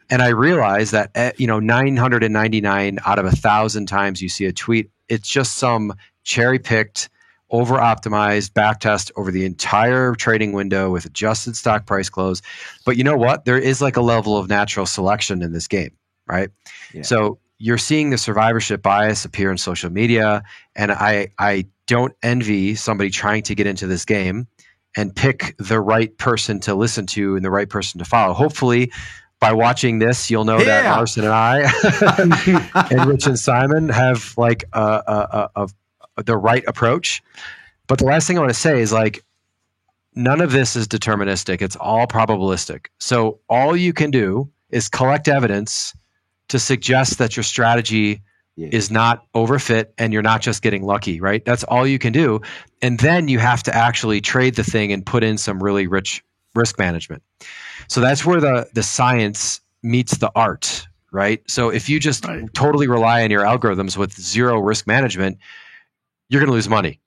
A: And I realize that, 999 out of 1,000 times you see a tweet, it's just some cherry-picked, over-optimized backtest over the entire trading window with adjusted stock price close. But you know what? There is like a level of natural selection in this game, right? Yeah. So you're seeing the survivorship bias appear in social media. And I don't envy somebody trying to get into this game and pick the right person to listen to and the right person to follow. Hopefully, by watching this, you'll know that Marston and I and Rich and Simon have like the right approach. But the last thing I want to say is like, none of this is deterministic. It's all probabilistic. So all you can do is collect evidence to suggest that your strategy is not overfit and you're not just getting lucky, right? That's all you can do. And then you have to actually trade the thing and put in some really rich risk management. So that's where the science meets the art, right? So if you just totally rely on your algorithms with zero risk management, you're going to lose money.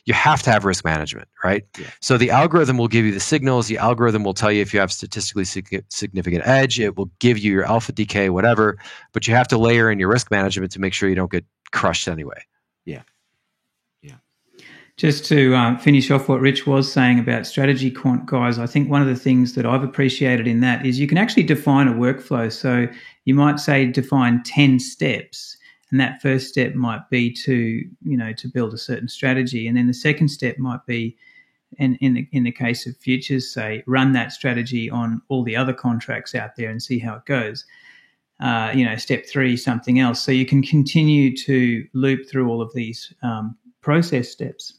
A: You have to have risk management, right? Yeah. So the algorithm will give you the signals. The algorithm will tell you if you have statistically significant edge. It will give you your alpha decay, whatever. But you have to layer in your risk management to make sure you don't get crushed anyway.
E: Yeah.
C: Just to finish off what Rich was saying about strategy quant, guys, I think one of the things that I've appreciated in that is you can actually define a workflow. So you might say define 10 steps. And that first step might be to build a certain strategy. And then the second step might be, and in the case of futures, say, run that strategy on all the other contracts out there and see how it goes. Step 3, something else. So you can continue to loop through all of these process steps.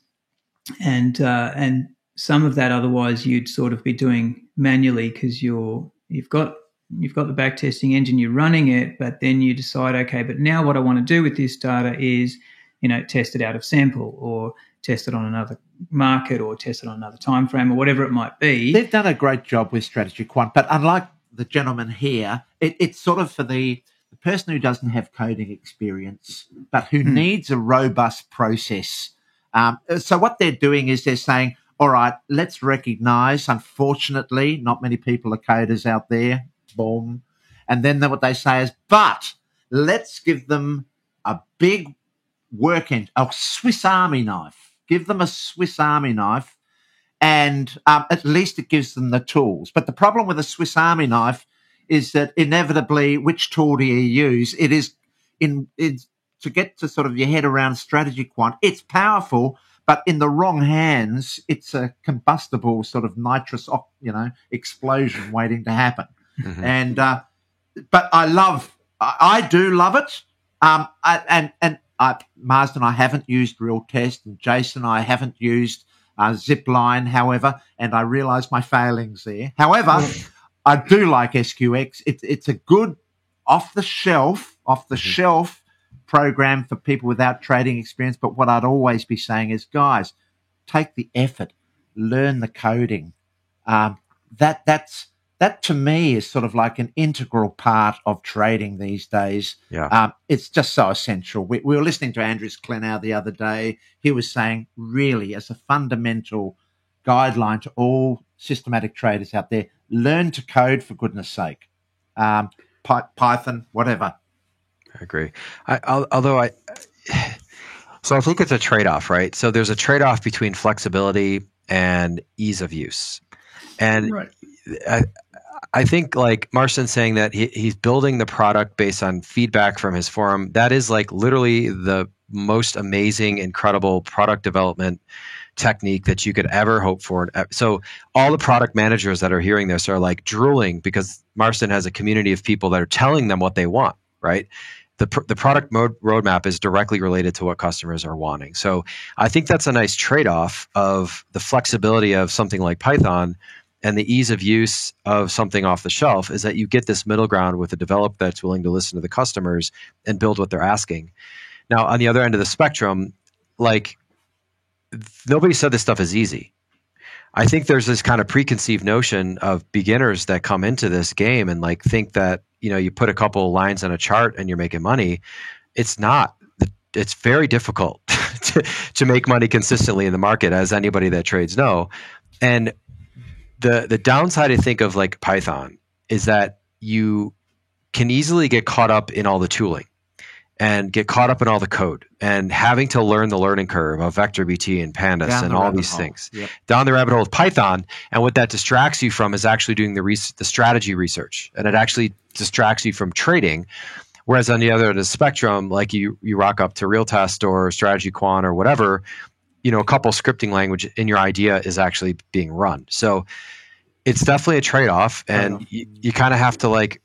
C: And some of that otherwise you'd sort of be doing manually because you've got the backtesting engine, you're running it, but then you decide, okay, but now what I want to do with this data is, test it out of sample or test it on another market or test it on another time frame or whatever it might be.
E: They've done a great job with Strategy Quant, but unlike the gentleman here, it's sort of for the person who doesn't have coding experience, but who needs a robust process. So what they're doing is they're saying, all right, let's recognize, unfortunately, not many people are coders out there. Boom. And then what they say is, but let's give them a big a Swiss Army knife. Give them a Swiss Army knife, and at least it gives them the tools. But the problem with a Swiss Army knife is that inevitably, which tool do you use? It is to get to sort of your head around Strategy Quant. It's powerful, but in the wrong hands, it's a combustible sort of nitrous, explosion waiting to happen. Mm-hmm. And but I do love it. Marsden, I haven't used Real Test, and Jason, I haven't used Zipline. However, and I realise my failings there. However, I do like SQX. It's a good off the shelf program for people without trading experience. But what I'd always be saying is, guys, take the effort, learn the coding. That to me is sort of like an integral part of trading these days.
A: Yeah.
E: It's just so essential. We were listening to Andreas Klenau the other day. He was saying, really, as a fundamental guideline to all systematic traders out there, learn to code, for goodness sake. Python, whatever.
A: I agree. So I think it's a trade-off, right? So there's a trade-off between flexibility and ease of use. And
D: right.
A: I think like Marston's saying that he's building the product based on feedback from his forum. That is like literally the most amazing, incredible product development technique that you could ever hope for. So all the product managers that are hearing this are like drooling because Marston has a community of people that are telling them what they want, right? The product roadmap is directly related to what customers are wanting. So I think that's a nice trade-off of the flexibility of something like Python and the ease of use of something off the shelf is that you get this middle ground with a developer that's willing to listen to the customers and build what they're asking. Now, on the other end of the spectrum, like nobody said this stuff is easy. I think there's this kind of preconceived notion of beginners that come into this game and like think that, you put a couple of lines on a chart and you're making money. It's not. It's very difficult to make money consistently in the market, as anybody that trades know. And the downside, I think, of like Python is that you can easily get caught up in all the tooling and get caught up in all the code and having to learn the learning curve of VectorBT and Pandas and all these things down the rabbit hole with Python. And what that distracts you from is actually doing the strategy research, and it actually distracts you from trading. Whereas on the other end of the spectrum, like you rock up to Real Test or Strategy Quant or whatever, a couple scripting language in your idea is actually being run. So it's definitely a trade-off, and you kind of have to like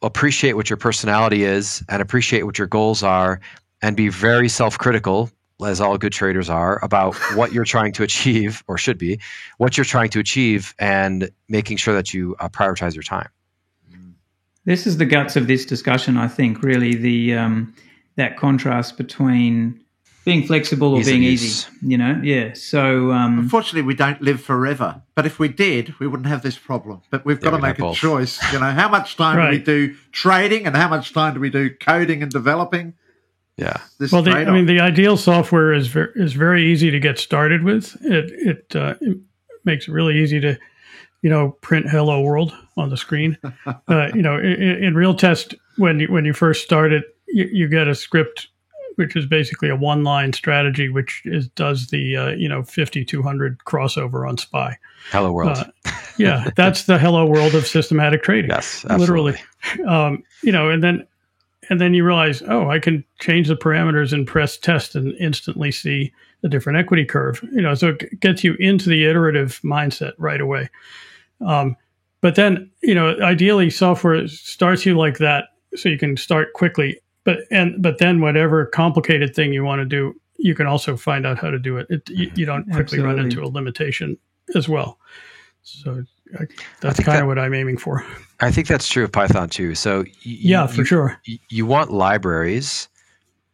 A: appreciate what your personality is and appreciate what your goals are and be very self-critical, as all good traders are, about what you're trying to achieve, or should be, what you're trying to achieve, and making sure that you prioritize your time.
C: This is the guts of this discussion, I think, really, that contrast between being flexible or being easy, Yeah. So
E: unfortunately, we don't live forever. But if we did, we wouldn't have this problem. But we've got to make a choice. How much time do we do trading, and how much time do we do coding and developing?
A: Yeah.
D: The ideal software is very easy to get started with. It makes it really easy to, print "Hello World" on the screen. In Real Test, when you first start it, you get a script which is basically a one-line strategy, which does the 50-200 crossover on SPY.
A: Hello World.
D: That's the Hello World of systematic trading.
A: Yes, absolutely.
D: Literally. and then you realize, oh, I can change the parameters and press test and instantly see a different equity curve. So it gets you into the iterative mindset right away. But then, ideally software starts you like that so you can start quickly. But then whatever complicated thing you want to do, you can also find out how to do it. You don't quickly run into a limitation as well. So that's kind of what I'm aiming for.
A: I think that's true of Python too. So
D: for sure.
A: You want libraries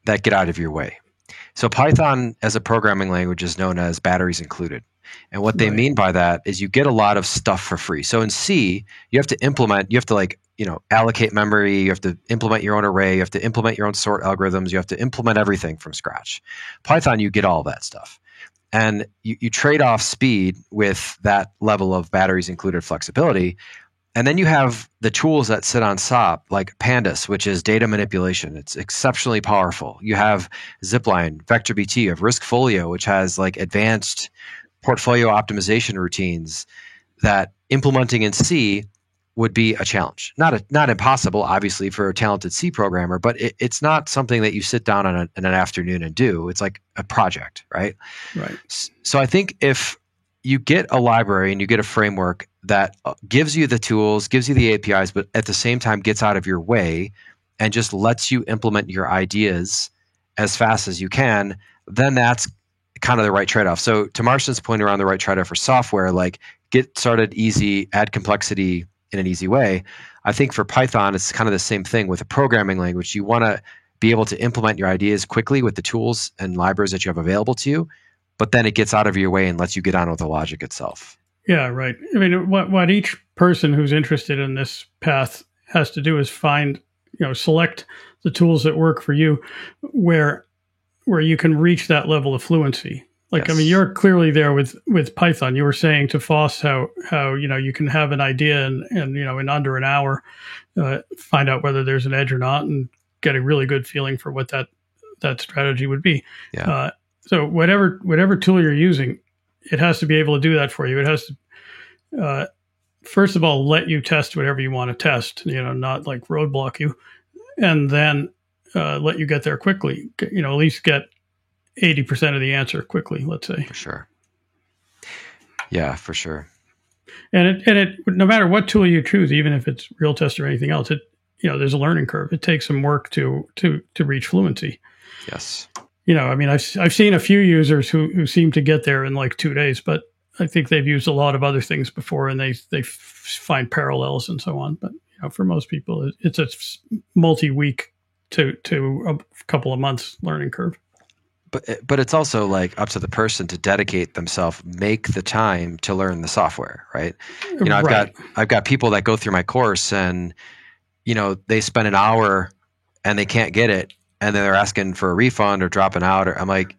A: that get out of your way. So Python as a programming language is known as batteries included. And what they mean by that is you get a lot of stuff for free. So in C, you have to allocate memory, you have to implement your own array, you have to implement your own sort algorithms, you have to implement everything from scratch. Python, you get all that stuff. And you trade off speed with that level of batteries included flexibility. And then you have the tools that sit on top, like Pandas, which is data manipulation. It's exceptionally powerful. You have Zipline, VectorBT, you have RISC-Folio, which has like advanced portfolio optimization routines that implementing in C would be a challenge. Not impossible, obviously, for a talented C programmer, but it's not something that you sit down in an afternoon and do. It's like a project, right?
D: Right.
A: So I think if you get a library and you get a framework that gives you the tools, gives you the APIs, but at the same time gets out of your way and just lets you implement your ideas as fast as you can, then that's kind of the right trade-off. So to Marston's point around the right trade-off for software, like get started easy, add complexity in an easy way. I think for Python, it's kind of the same thing with a programming language. You want to be able to implement your ideas quickly with the tools and libraries that you have available to you, but then it gets out of your way and lets you get on with the logic itself.
D: Yeah, right. I mean, what each person who's interested in this path has to do is select the tools that work for you where you can reach that level of fluency. Like, yes. I mean, you're clearly there with Python. You were saying to Foss how you can have an idea and in under an hour find out whether there's an edge or not and get a really good feeling for what that strategy would be.
A: Yeah.
D: So whatever tool you're using, it has to be able to do that for you. It has to first of all let you test whatever you want to test. Not like roadblock you, and then let you get there quickly. At least get 80% of the answer quickly, let's say.
A: For sure. Yeah, for sure.
D: And it no matter what tool you choose, even if it's Realtest or anything else, there's a learning curve. It takes some work to reach fluency.
A: Yes.
D: I mean, I've seen a few users who seem to get there in like 2 days, but I think they've used a lot of other things before and they find parallels and so on. But for most people, it's a multi-week to a couple of months learning curve.
A: But it's also like up to the person to dedicate themselves, make the time to learn the software, right? I've got people that go through my course and they spend an hour and they can't get it, and then they're asking for a refund or dropping out. Or I'm like,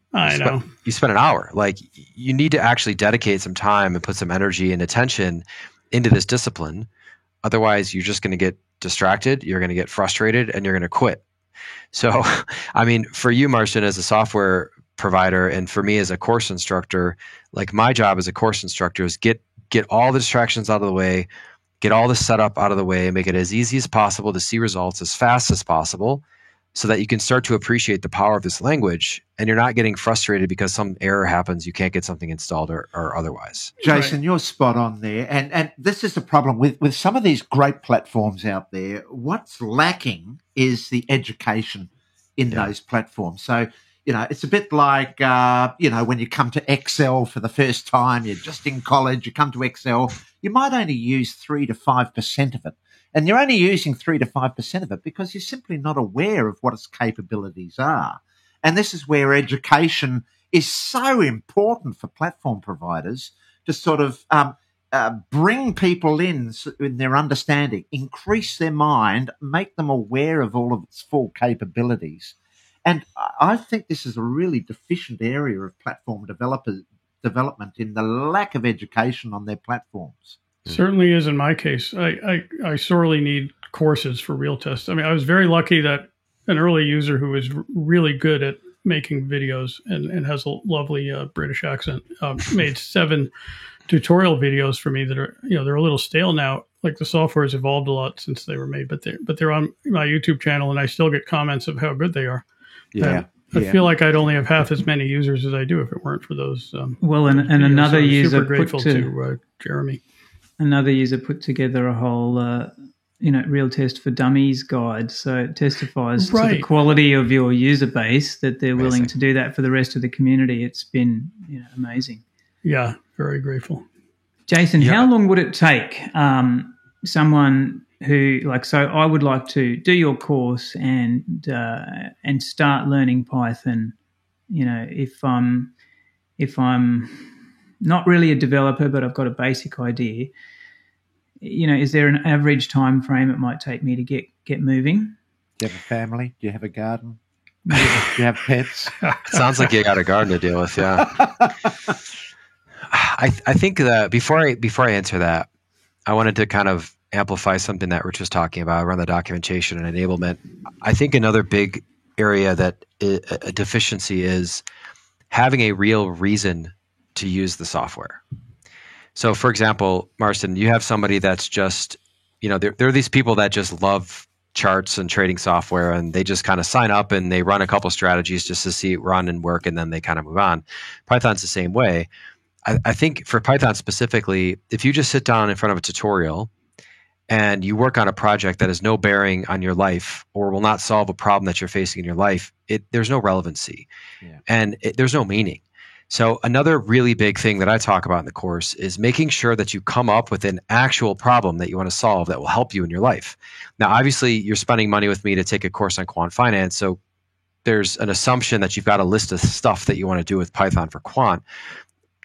A: you spent an hour. Like, you need to actually dedicate some time and put some energy and attention into this discipline. Otherwise, you're just going to get distracted. You're going to get frustrated, and you're going to quit. So, I mean, for you, Marston, as a software provider, and for me as a course instructor, like my job as a course instructor is get all the distractions out of the way, get all the setup out of the way, make it as easy as possible to see results as fast as possible, so that you can start to appreciate the power of this language, and you're not getting frustrated because some error happens, you can't get something installed or otherwise.
E: Jason, right. You're spot on there. And this is the problem with some of these great platforms out there. What's lacking is the education in those platforms. So, it's a bit like, when you come to Excel for the first time, you're just in college, you come to Excel, you might only use 3 to 5% of it. And you're only using 3 to 5% of it because you're simply not aware of what its capabilities are. And this is where education is so important for platform providers to sort of bring people in their understanding, increase their mind, make them aware of all of its full capabilities. And I think this is a really deficient area of platform development in the lack of education on their platforms.
D: Certainly is in my case. I sorely need courses for Realtest. I mean, I was very lucky that an early user who was really good at making videos and has a lovely British accent made 7 tutorial videos for me that are, they're a little stale now, like the software has evolved a lot since they were made, but they're on my YouTube channel, and I still get comments of how good they are.
E: Yeah.
D: I feel like I'd only have half as many users as I do if it weren't for those.
C: Well, and
D: videos.
C: another
D: So I'm
C: user
D: super grateful
C: put
D: to Jeremy.
C: Another user put together a whole, real test for dummies guide. So it testifies to the
D: Right.
C: quality of your user base that they're willing
A: Amazing.
C: to do that for the rest of the community. It's been amazing.
D: Yeah, very grateful.
C: Jason,
A: Yeah.
C: how long would it take someone who, so I would like to do your course and start learning Python, if I'm not really a developer, but I've got a basic idea, is there an average time frame it might take me to get moving?
E: Do you have a family? Do you have a garden? Do you have pets?
A: Sounds like you got a garden to deal with. Yeah. I think that before I answer that, I wanted to kind of amplify something that Rich was talking about around the documentation and enablement. I think another big area that a deficiency is having a real reason to use the software. So, for example, Marston, you have somebody that's just, there are these people that just love charts and trading software, and they just kind of sign up and they run a couple strategies just to see it run and work, and then they kind of move on. Python's the same way. I think for Python specifically, if you just sit down in front of a tutorial and you work on a project that has no bearing on your life or will not solve a problem that you're facing in your life, there's no relevancy and there's no meaning. So another really big thing that I talk about in the course is making sure that you come up with an actual problem that you want to solve that will help you in your life. Now, obviously, you're spending money with me to take a course on quant finance, so there's an assumption that you've got a list of stuff that you want to do with Python for quant,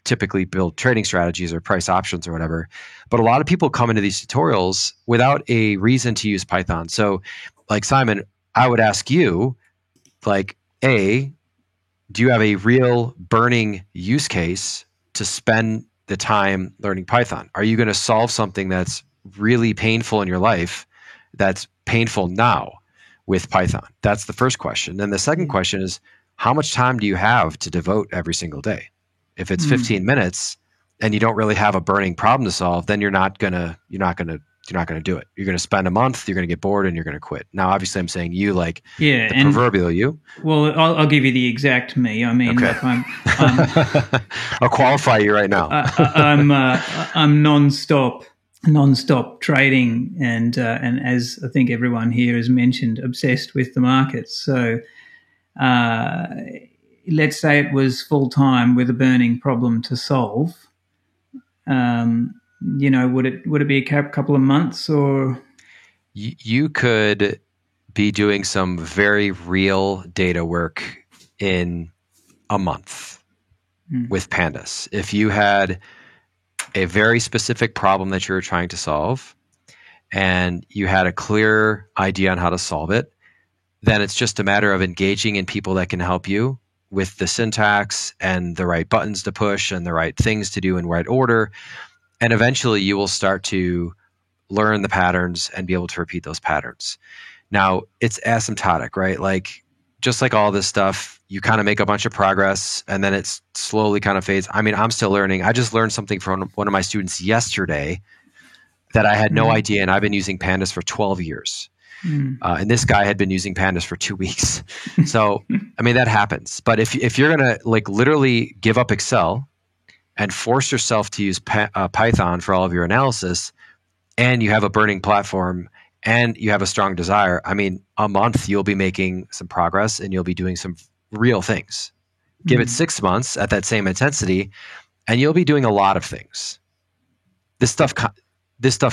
A: typically build trading strategies or price options or whatever. But a lot of people come into these tutorials without a reason to use Python. So like Simon, I would ask you, do you have a real burning use case to spend the time learning Python? Are you going to solve something that's really painful in your life, that's painful now with Python? That's the first question. Then the second question is, how much time do you have to devote every single day? If it's 15 minutes and you don't really have a burning problem to solve, then you're not gonna do it. You're gonna spend a month, you're gonna get bored, and you're gonna quit. Now, obviously, I'm saying you, the proverbial you.
C: Well, I'll give you the exact me. I mean,
A: okay. I'll qualify you right now.
C: I'm non-stop trading, and as I think everyone here has mentioned, obsessed with the markets. So. Let's say it was full time with a burning problem to solve. Would it be a couple of months or?
A: You could be doing some very real data work in a month with Pandas. If you had a very specific problem that you were trying to solve and you had a clear idea on how to solve it, then it's just a matter of engaging in people that can help you with the syntax and the right buttons to push and the right things to do in right order. And eventually you will start to learn the patterns and be able to repeat those patterns. Now, it's asymptotic, right? Just like all this stuff, you kind of make a bunch of progress and then it slowly kind of fades. I mean, I'm still learning. I just learned something from one of my students yesterday that I had no idea, and I've been using Pandas for 12 years. And this guy had been using Pandas for 2 weeks. So, I mean, that happens. But if you're going to literally give up Excel and force yourself to use Python for all of your analysis, and you have a burning platform and you have a strong desire, I mean, a month you'll be making some progress and you'll be doing some real things. Give it 6 months at that same intensity and you'll be doing a lot of things. This stuff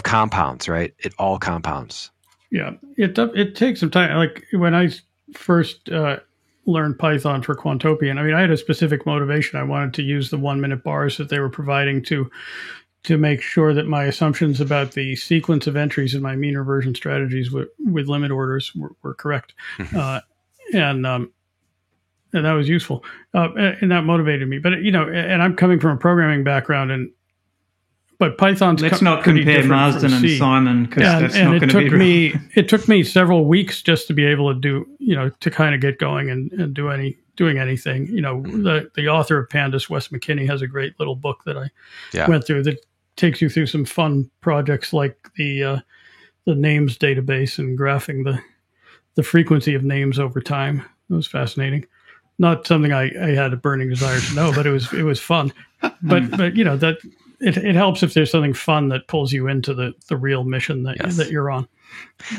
A: compounds, right? It all compounds.
D: Yeah, it takes some time. Like when I first learned Python for Quantopian, I mean, I had a specific motivation. I wanted to use the 1-minute bars that they were providing to make sure that my assumptions about the sequence of entries in my mean reversion strategies with limit orders were correct. And that was useful. And that motivated me. But, and I'm coming from a programming background, but Python's
C: let's not compare Marsden and Simon, because that's not going to be
D: it took me several weeks just to be able to do, to kind of get going and doing anything. The author of Pandas, Wes McKinney, has a great little book that I went through that takes you through some fun projects like the names database and graphing the frequency of names over time. It was fascinating. Not something I had a burning desire to know, but it was fun. But that it helps if there's something fun that pulls you into the real mission that you're on.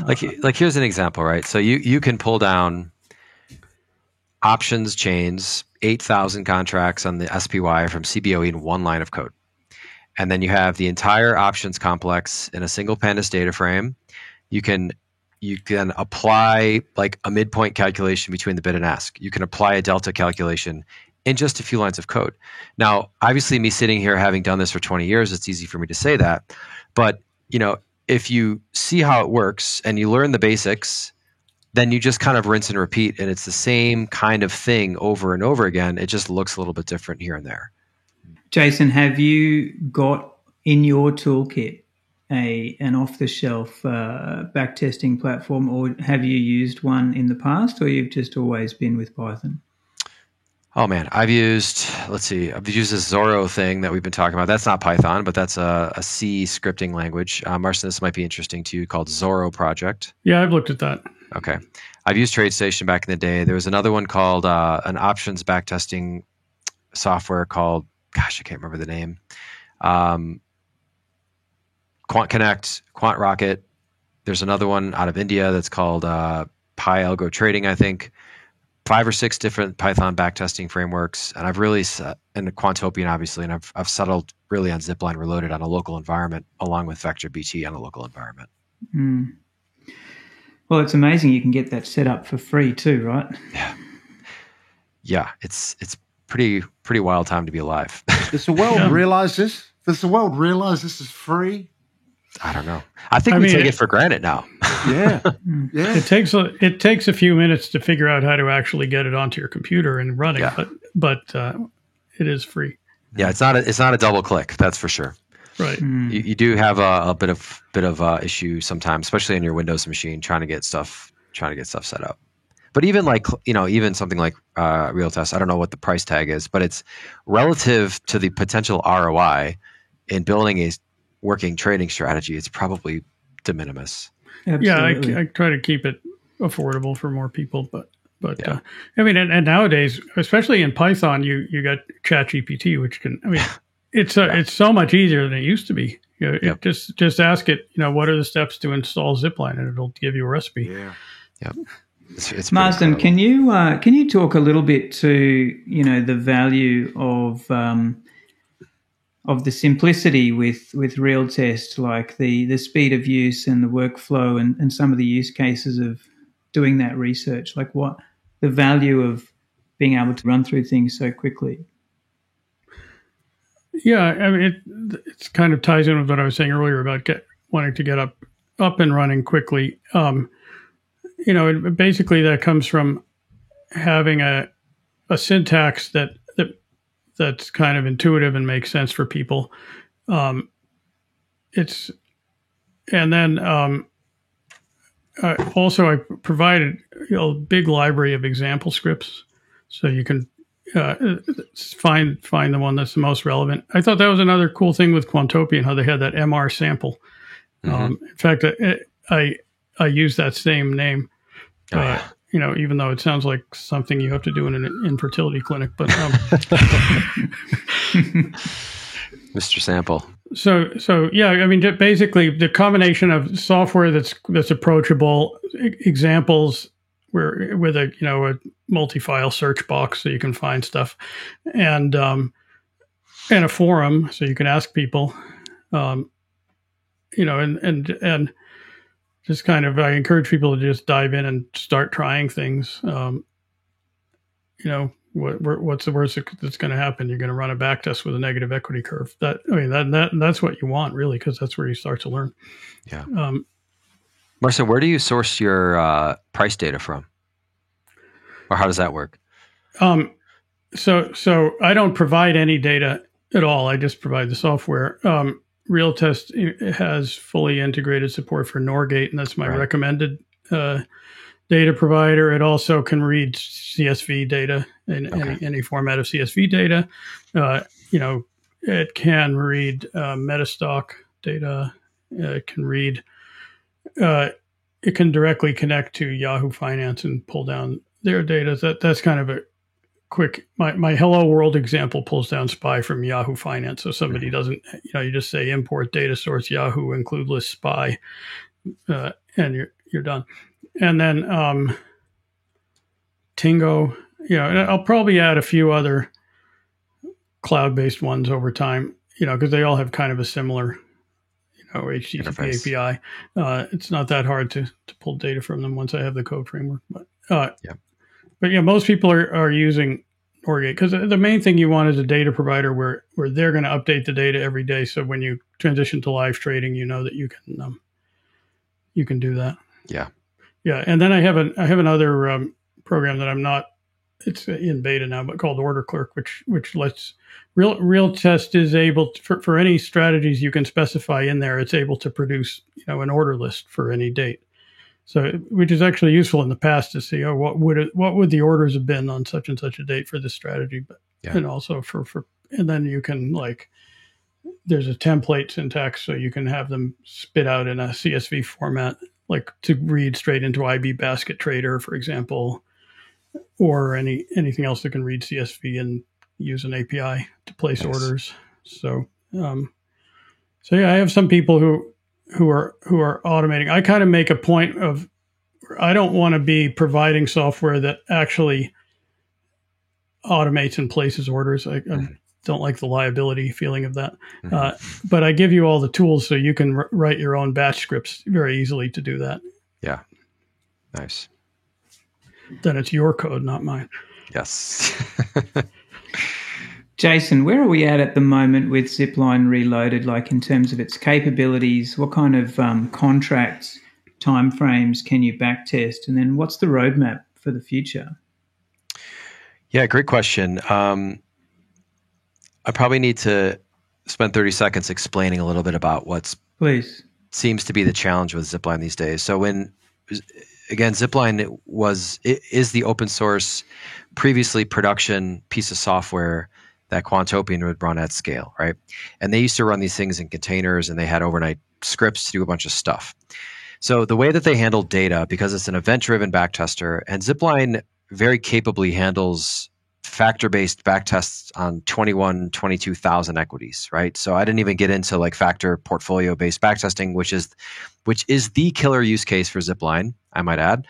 A: Like here's an example, right? So you can pull down options chains, 8,000 contracts on the SPY from CBOE in one line of code. And then you have the entire options complex in a single pandas data frame. You can apply like a midpoint calculation between the bid and ask. You can apply a delta calculation in just a few lines of code. Now, obviously, me sitting here having done this for 20 years, it's easy for me to say that. But if you see how it works and you learn the basics, then you just kind of rinse and repeat, and it's the same kind of thing over and over again. It just looks a little bit different here and there.
C: Jason, have you got in your toolkit an off-the-shelf backtesting platform, or have you used one in the past, or you've just always been with Python?
A: Oh man, I've used this Zorro thing that we've been talking about. That's not Python, but that's a C scripting language. Marcin, this might be interesting to you, called Zorro Project.
D: Yeah, I've looked at that.
A: Okay. I've used TradeStation back in the day. There was another one called an options backtesting software called, gosh, I can't remember the name. Quant Connect, Quant Rocket. There's another one out of India that's called Pi Algo Trading, I think. 5 or 6 different Python backtesting frameworks, and I've really and Quantopian obviously, and I've settled really on Zipline Reloaded on a local environment, along with VectorBT on a local environment.
C: Mm. Well, it's amazing you can get that set up for free too, right?
A: Yeah, it's pretty wild time to be alive.
E: Does the world realize this? Does the world realize this is free?
A: I don't know. I think we take it for granted now.
E: Yeah. Yeah.
D: It takes a few minutes to figure out how to actually get it onto your computer and running, but it is free.
A: Yeah, it's not a double click, that's for sure.
D: Right.
A: You do have a bit of issue sometimes, especially on your Windows machine, trying to get stuff set up. But even even something like Realtest, I don't know what the price tag is, but it's relative to the potential ROI in building a working trading strategy. It's probably de minimis.
C: Absolutely.
D: Yeah, I try to keep it affordable for more people, but yeah. And nowadays, especially in Python, you got ChatGPT, which can. It's so much easier than it used to be. Just ask it. What are the steps to install Zipline, and it'll give you a recipe.
E: Yeah.
A: Yep. It's
C: Marsden, can you talk a little bit to the value of the simplicity with Realtest, like the speed of use and the workflow and some of the use cases of doing that research, like what the value of being able to run through things so quickly?
D: Yeah, it kind of ties in with what I was saying earlier about wanting to get up and running quickly. Basically that comes from having a syntax that's kind of intuitive and makes sense for people. Also I provided a big library of example scripts, so you can find the one that's the most relevant. I thought that was another cool thing with Quantopian, how they had that MR sample. In fact, I use that same name. Even though it sounds like something you have to do in an infertility clinic, but
A: Mr. Sample.
D: So yeah, basically the combination of software that's approachable, examples with a multi-file search box so you can find stuff, and a forum so you can ask people, and just kind of, I encourage people to just dive in and start trying things. What's the worst that's going to happen? You're going to run a back test with a negative equity curve. That's what you want, really, because that's where you start to learn.
A: Yeah. Marcin, where do you source your price data from, or how does that work?
D: So I don't provide any data at all. I just provide the software. Realtest has fully integrated support for Norgate, and that's my recommended data provider. It also can read CSV data in any format of CSV data. it can read Metastock data. It can read. It can directly connect to Yahoo Finance and pull down their data. That's kind of a quick. My Hello World example pulls down SPY from Yahoo Finance. So somebody doesn't, you just say import data source Yahoo include list SPY, and you're done. And then Tingo. I'll probably add a few other cloud-based ones over time. Because they all have kind of a similar. HTTP interface. API. It's not that hard to pull data from them once I have the code framework. But most people are using Norgate because the main thing you want is a data provider where they're going to update the data every day. So when you transition to live trading, that you can do that.
A: Yeah.
D: And then I have another program that I'm not. It's in beta now, but called Order Clerk, which lets Realtest is able to, for any strategies you can specify in there. It's able to produce an order list for any date. So which is actually useful in the past to see what would the orders have been on such and such a date for this strategy, but and also for and then you can there's a template syntax so you can have them spit out in a CSV format to read straight into IB Basket Trader, for example. Or anything else that can read CSV and use an API to place orders. So, I have some people who are automating. I kind of make a point of I don't want to be providing software that actually automates and places orders. I don't like the liability feeling of that. But I give you all the tools so you can write your own batch scripts very easily to do that.
A: Yeah, nice.
D: Then it's your code, not mine.
A: Yes.
C: Jason, where are we at the moment with Zipline Reloaded, in terms of its capabilities? What kind of contracts, timeframes can you backtest? And then what's the roadmap for the future?
A: Yeah, great question. I probably need to spend 30 seconds explaining a little bit about seems to be the challenge with Zipline these days. So again, Zipline is the open source, previously production piece of software that Quantopian would run at scale, right? And they used to run these things in containers, and they had overnight scripts to do a bunch of stuff. So the way that they handle data, because it's an event-driven backtester, and Zipline very capably handles factor-based backtests on 22,000 equities, right? So I didn't even get into factor portfolio-based backtesting, which is the killer use case for Zipline, I might add.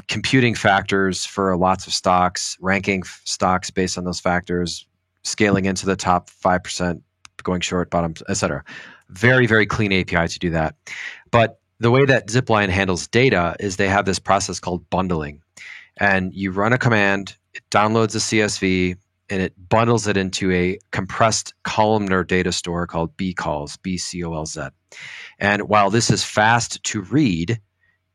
A: Computing factors for lots of stocks, ranking stocks based on those factors, scaling into the top 5%, going short, bottom, etc. Very, very clean API to do that. But the way that Zipline handles data is they have this process called bundling. And you run a command, it downloads a CSV, and it bundles it into a compressed columnar data store called bcolz, BCOLZ. And while this is fast to read,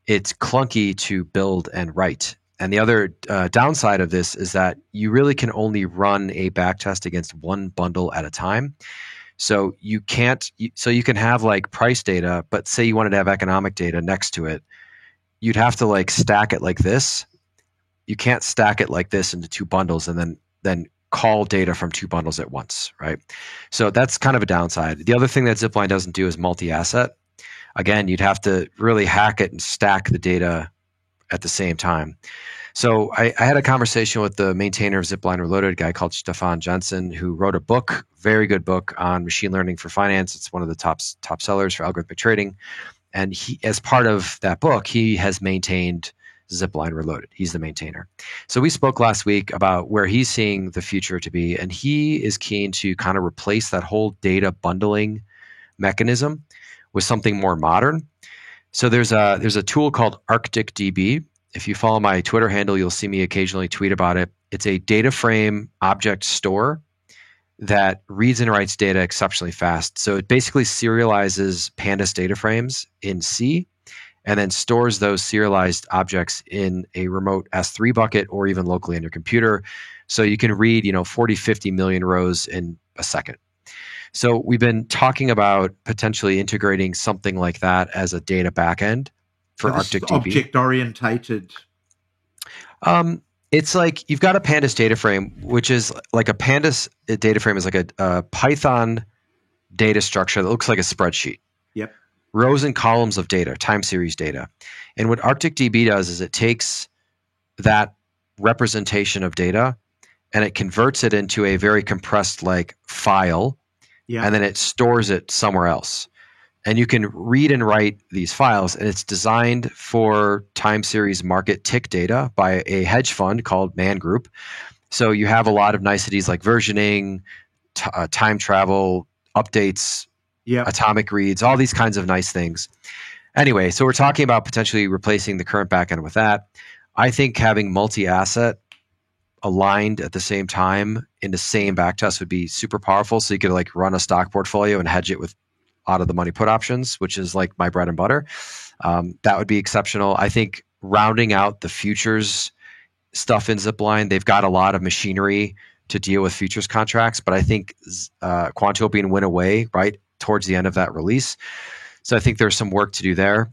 A: it's clunky to build and write. And the other downside of this is that you really can only run a backtest against one bundle at a time. So you can't. So you can have price data, but say you wanted to have economic data next to it, you'd have to stack it like this. You can't stack it like this into two bundles and then call data from two bundles at once, right? So that's kind of a downside. The other thing that Zipline doesn't do is multi-asset. Again, you'd have to really hack it and stack the data at the same time. So I had a conversation with the maintainer of Zipline Reloaded, a guy called Stefan Jensen, who wrote a book, very good book on machine learning for finance. It's one of the top sellers for algorithmic trading. And he, as part of that book, he has maintained Zipline Reloaded. He's the maintainer. So we spoke last week about where he's seeing the future to be, and he is keen to kind of replace that whole data bundling mechanism with something more modern. So there's a tool called ArcticDB. If you follow my Twitter handle, you'll see me occasionally tweet about it. It's a data frame object store that reads and writes data exceptionally fast. So it basically serializes Pandas data frames in C and then stores those serialized objects in a remote S3 bucket or even locally on your computer. So you can read, 40, 50 million rows in a second. So we've been talking about potentially integrating something like that as a data backend for ArcticDB.
E: Object-orientated.
A: It's like you've got a Pandas data frame, which is like a Pandas data frame is like a Python data structure that looks like a spreadsheet.
E: Yep.
A: Rows and columns of data, time series data. And what ArcticDB does is it takes that representation of data and it converts it into a very compressed like file, and then it stores it somewhere else. And you can read and write these files, and it's designed for time series market tick data by a hedge fund called Man Group. So you have a lot of niceties like versioning, time travel, updates, atomic reads, all these kinds of nice things. Anyway, so we're talking about potentially replacing the current backend with that. I think having multi-asset aligned at the same time in the same backtest would be super powerful. So you could like run a stock portfolio and hedge it with out of the money put options, which is like my bread and butter. That would be exceptional. I think rounding out the futures stuff in Zipline, they've got a lot of machinery to deal with futures contracts, but I think Quantopian went away right towards the end of that release. So I think there's some work to do there.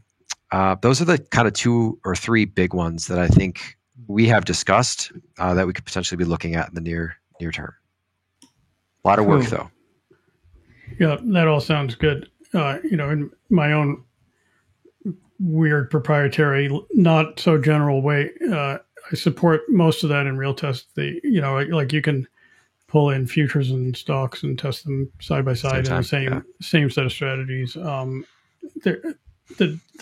A: Those are the kind of 2 or 3 big ones that I think we have discussed that we could potentially be looking at in the near term. A lot of work though.
D: Yeah, that all sounds good. In my own weird proprietary, not so general way, I support most of that in Realtest. Like you can pull in futures and stocks and test them side by side in the same set of strategies. The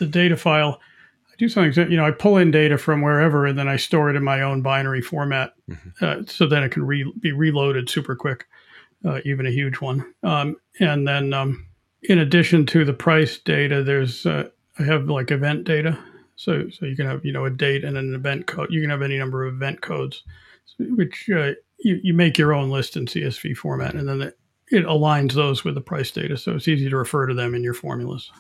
D: data file, I do something. I pull in data from wherever and then I store it in my own binary format, so then it can be reloaded super quick. Even a huge one. And then in addition to the price data, there's I have like event data. So you can have, a date and an event code. You can have any number of event codes, which you make your own list in CSV format, and then it aligns those with the price data. So it's easy to refer to them in your formulas.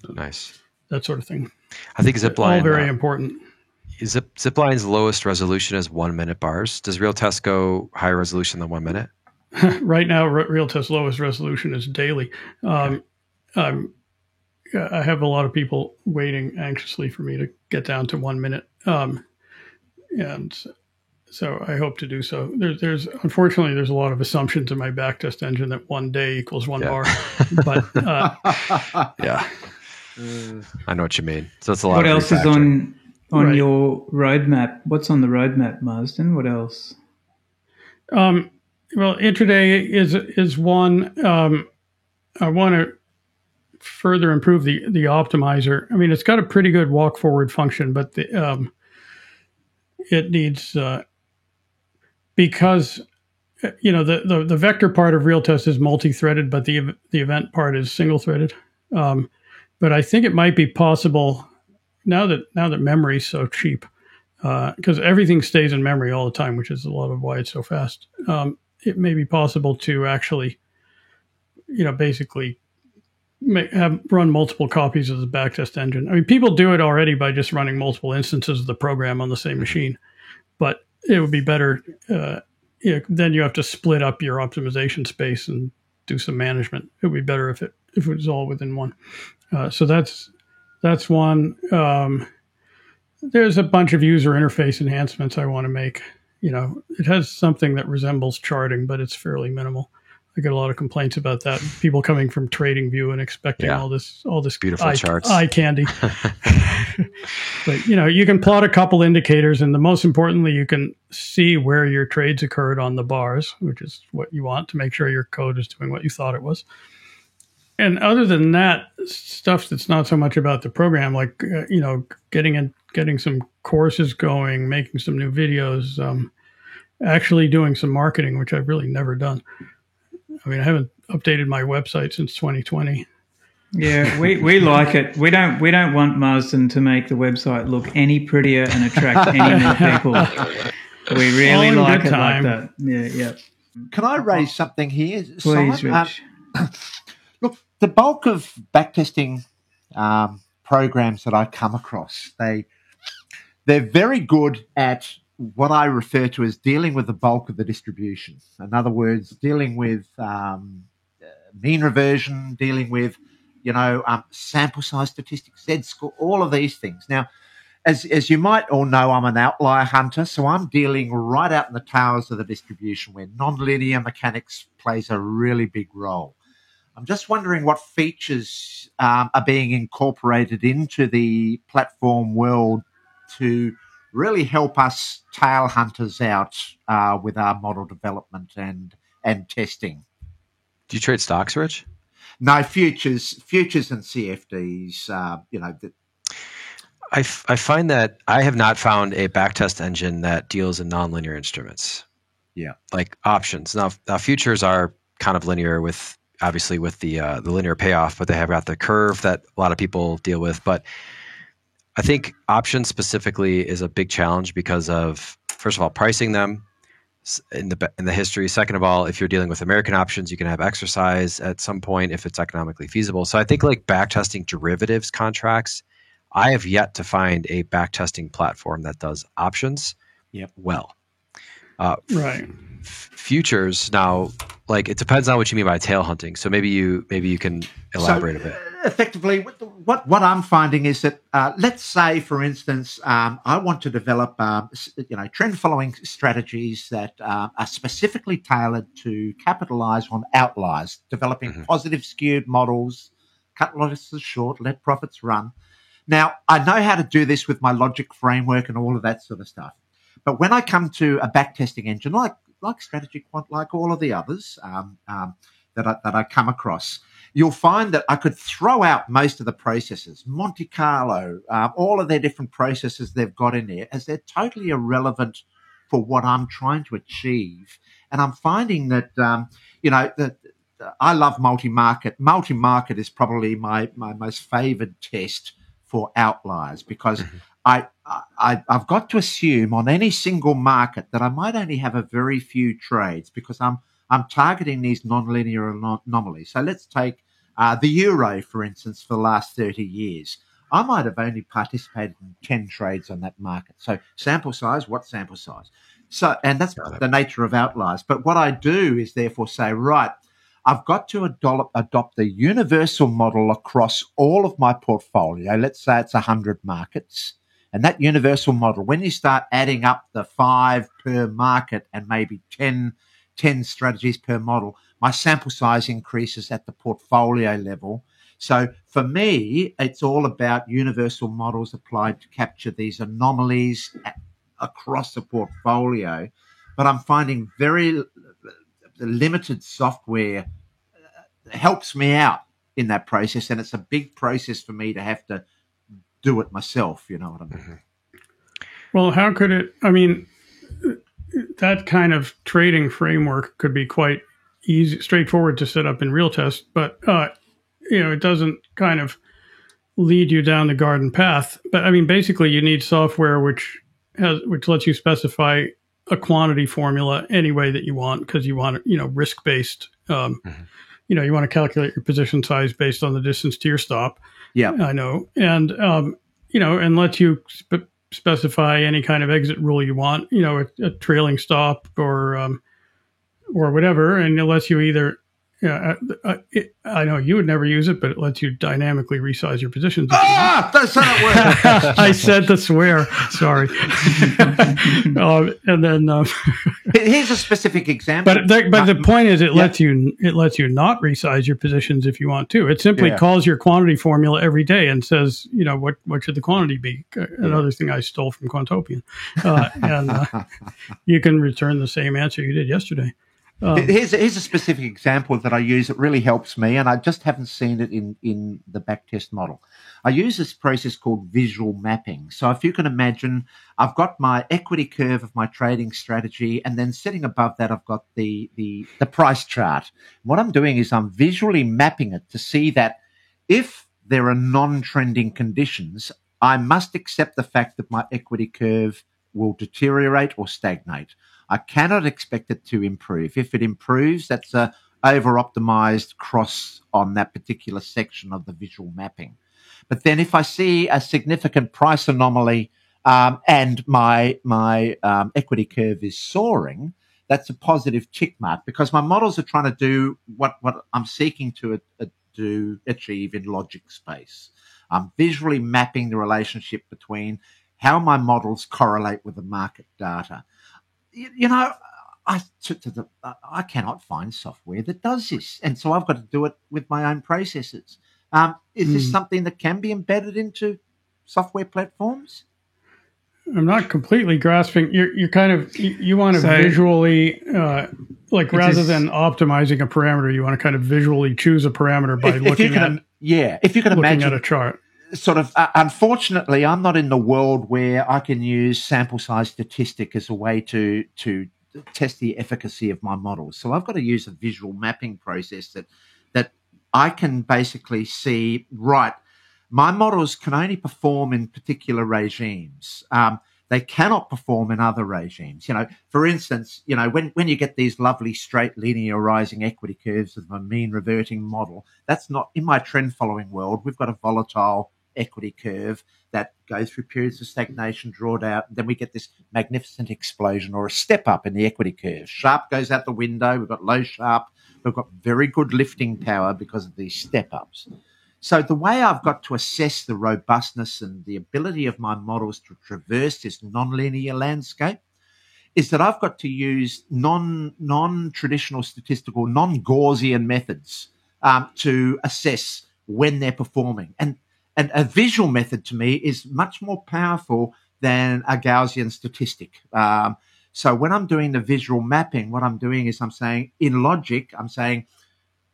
A: Nice.
D: That sort of thing.
A: I think Zipline.
D: All very important.
A: Zipline's lowest resolution is 1 minute bars. Does Realtest go higher resolution than 1 minute?
D: Right now, Realtest's lowest resolution is daily. I have a lot of people waiting anxiously for me to get down to 1 minute, and so I hope to do so. There's unfortunately there's a lot of assumptions in my backtest engine that 1 day equals 1 bar, but
A: yeah, I know what you mean. So it's a lot.
C: What
A: of
C: else is on your roadmap? What's on the roadmap, Marsden? What else?
D: Well, intraday is one. I want to further improve the optimizer. I mean, it's got a pretty good walk forward function, but it needs because the vector part of Realtest is multi-threaded, but the event part is single-threaded. But I think it might be possible now that memory is so cheap, because everything stays in memory all the time, which is a lot of why it's so fast. It may be possible to actually, basically run multiple copies of the backtest engine. I mean, people do it already by just running multiple instances of the program on the same machine, but it would be better. Then you have to split up your optimization space and do some management. It would be better if it was all within one. So that's one. There's a bunch of user interface enhancements I want to make. It has something that resembles charting, but it's fairly minimal. I get a lot of complaints about that. People coming from TradingView and expecting all this
A: beautiful charts,
D: eye candy. But you can plot a couple indicators, and the most importantly, you can see where your trades occurred on the bars, which is what you want to make sure your code is doing what you thought it was. And other than that, stuff that's not so much about the program, like getting some courses going, making some new videos, actually doing some marketing, which I've really never done. I mean, I haven't updated my website since 2020.
C: Yeah, we like it. We don't want Marsden to make the website look any prettier and attract any more people. We really like it like that. Yeah.
E: Can I raise something here?
C: Please, Rich.
E: Look, the bulk of backtesting programs that I come across, they're very good at what I refer to as dealing with the bulk of the distribution. In other words, dealing with mean reversion, dealing with sample size statistics, Z-score, all of these things. Now, as you might all know, I'm an outlier hunter, so I'm dealing right out in the towers of the distribution where nonlinear mechanics plays a really big role. I'm just wondering what features are being incorporated into the platform world to really help us tail hunters out with our model development and testing.
A: Do you trade stocks, Rich?
E: No, futures and CFDs.
A: I find that I have not found a backtest engine that deals in nonlinear instruments.
E: Yeah,
A: like options. Now futures are kind of linear with obviously with the linear payoff, but they have got the curve that a lot of people deal with. But I think options specifically is a big challenge because of, first of all, pricing them in the history. Second of all, if you're dealing with American options, you can have exercise at some point if it's economically feasible. So I think like backtesting derivatives contracts, I have yet to find a backtesting platform that does options well.
D: Right.
E: Futures
A: now, like it depends on what you mean by tail hunting. So maybe you can elaborate a bit.
E: Effectively, what I'm finding is that let's say, for instance, I want to develop trend following strategies that are specifically tailored to capitalize on outliers, developing positive skewed models, cut losses short, let profits run. Now, I know how to do this with my logic framework and all of that sort of stuff. But when I come to a backtesting engine like Strategy Quant, like all of the others that I come across, you'll find that I could throw out most of the processes, Monte Carlo, all of their different processes they've got in there, as they're totally irrelevant for what I'm trying to achieve. And I'm finding that, that I love multi-market. Multi-market is probably my most favored test for outliers because I've got to assume on any single market that I might only have a very few trades because I'm targeting these nonlinear anomalies. So let's take the euro, for instance, for the last 30 years. I might have only participated in 10 trades on that market. So sample size, what sample size? So, and that's the nature of outliers. But what I do is therefore say, right, I've got to adopt the universal model across all of my portfolio. Let's say it's 100 markets. And that universal model, when you start adding up the 5 per market and maybe 10 strategies per model, my sample size increases at the portfolio level. So for me, it's all about universal models applied to capture these anomalies across the portfolio. But I'm finding very limited software helps me out in that process. And it's a big process for me to have to do it myself, you know what I mean?
D: Well, how could it, I mean, that kind of trading framework could be quite easy, straightforward to set up in Realtest, but, it doesn't kind of lead you down the garden path. But I mean, basically you need software which lets you specify a quantity formula any way that you want because you want, risk-based, you want to calculate your position size based on the distance to your stop.
E: Yeah,
D: I know. And, and let you specify any kind of exit rule you want, a trailing stop or whatever. And it lets you either, I know you would never use it, but it lets you dynamically resize your positions.
E: That's how it works.
D: I said to swear. Sorry. And then
E: here's a specific example.
D: But the point is, it lets you not resize your positions if you want to. It simply calls your quantity formula every day and says, what should the quantity be? Another thing I stole from Quantopian, and you can return the same answer you did yesterday.
E: Here's a specific example that I use that really helps me, and I just haven't seen it in the backtest model. I use this process called visual mapping. So if you can imagine, I've got my equity curve of my trading strategy, and then sitting above that, I've got the price chart. What I'm doing is I'm visually mapping it to see that if there are non-trending conditions, I must accept the fact that my equity curve will deteriorate or stagnate. I cannot expect it to improve. If it improves, that's a over-optimized cross on that particular section of the visual mapping. But then if I see a significant price anomaly and my equity curve is soaring, that's a positive tick mark because my models are trying to do what I'm seeking to achieve in logic space. I'm visually mapping the relationship between how my models correlate with the market data. I cannot find software that does this, and so I've got to do it with my own processes. Is this something that can be embedded into software platforms?
D: I'm not completely grasping. You kind of you want to visually, rather than optimizing a parameter, you want to kind of visually choose a parameter by looking at a chart.
E: Sort of, unfortunately, I'm not in the world where I can use sample size statistic as a way to test the efficacy of my models. So I've got to use a visual mapping process that I can basically see, right, my models can only perform in particular regimes. They cannot perform in other regimes. For instance, when you get these lovely straight linear rising equity curves of a mean reverting model, that's not in my trend following world. We've got a volatile equity curve that goes through periods of stagnation, drawdown, and then we get this magnificent explosion or a step up in the equity curve. Sharp goes out the window. We've got low sharp. We've got very good lifting power because of these step ups. So the way I've got to assess the robustness and the ability of my models to traverse this nonlinear landscape is that I've got to use non-traditional statistical, non-Gaussian methods to assess when they're performing. And a visual method to me is much more powerful than a Gaussian statistic. So when I'm doing the visual mapping, what I'm doing is I'm saying, in logic,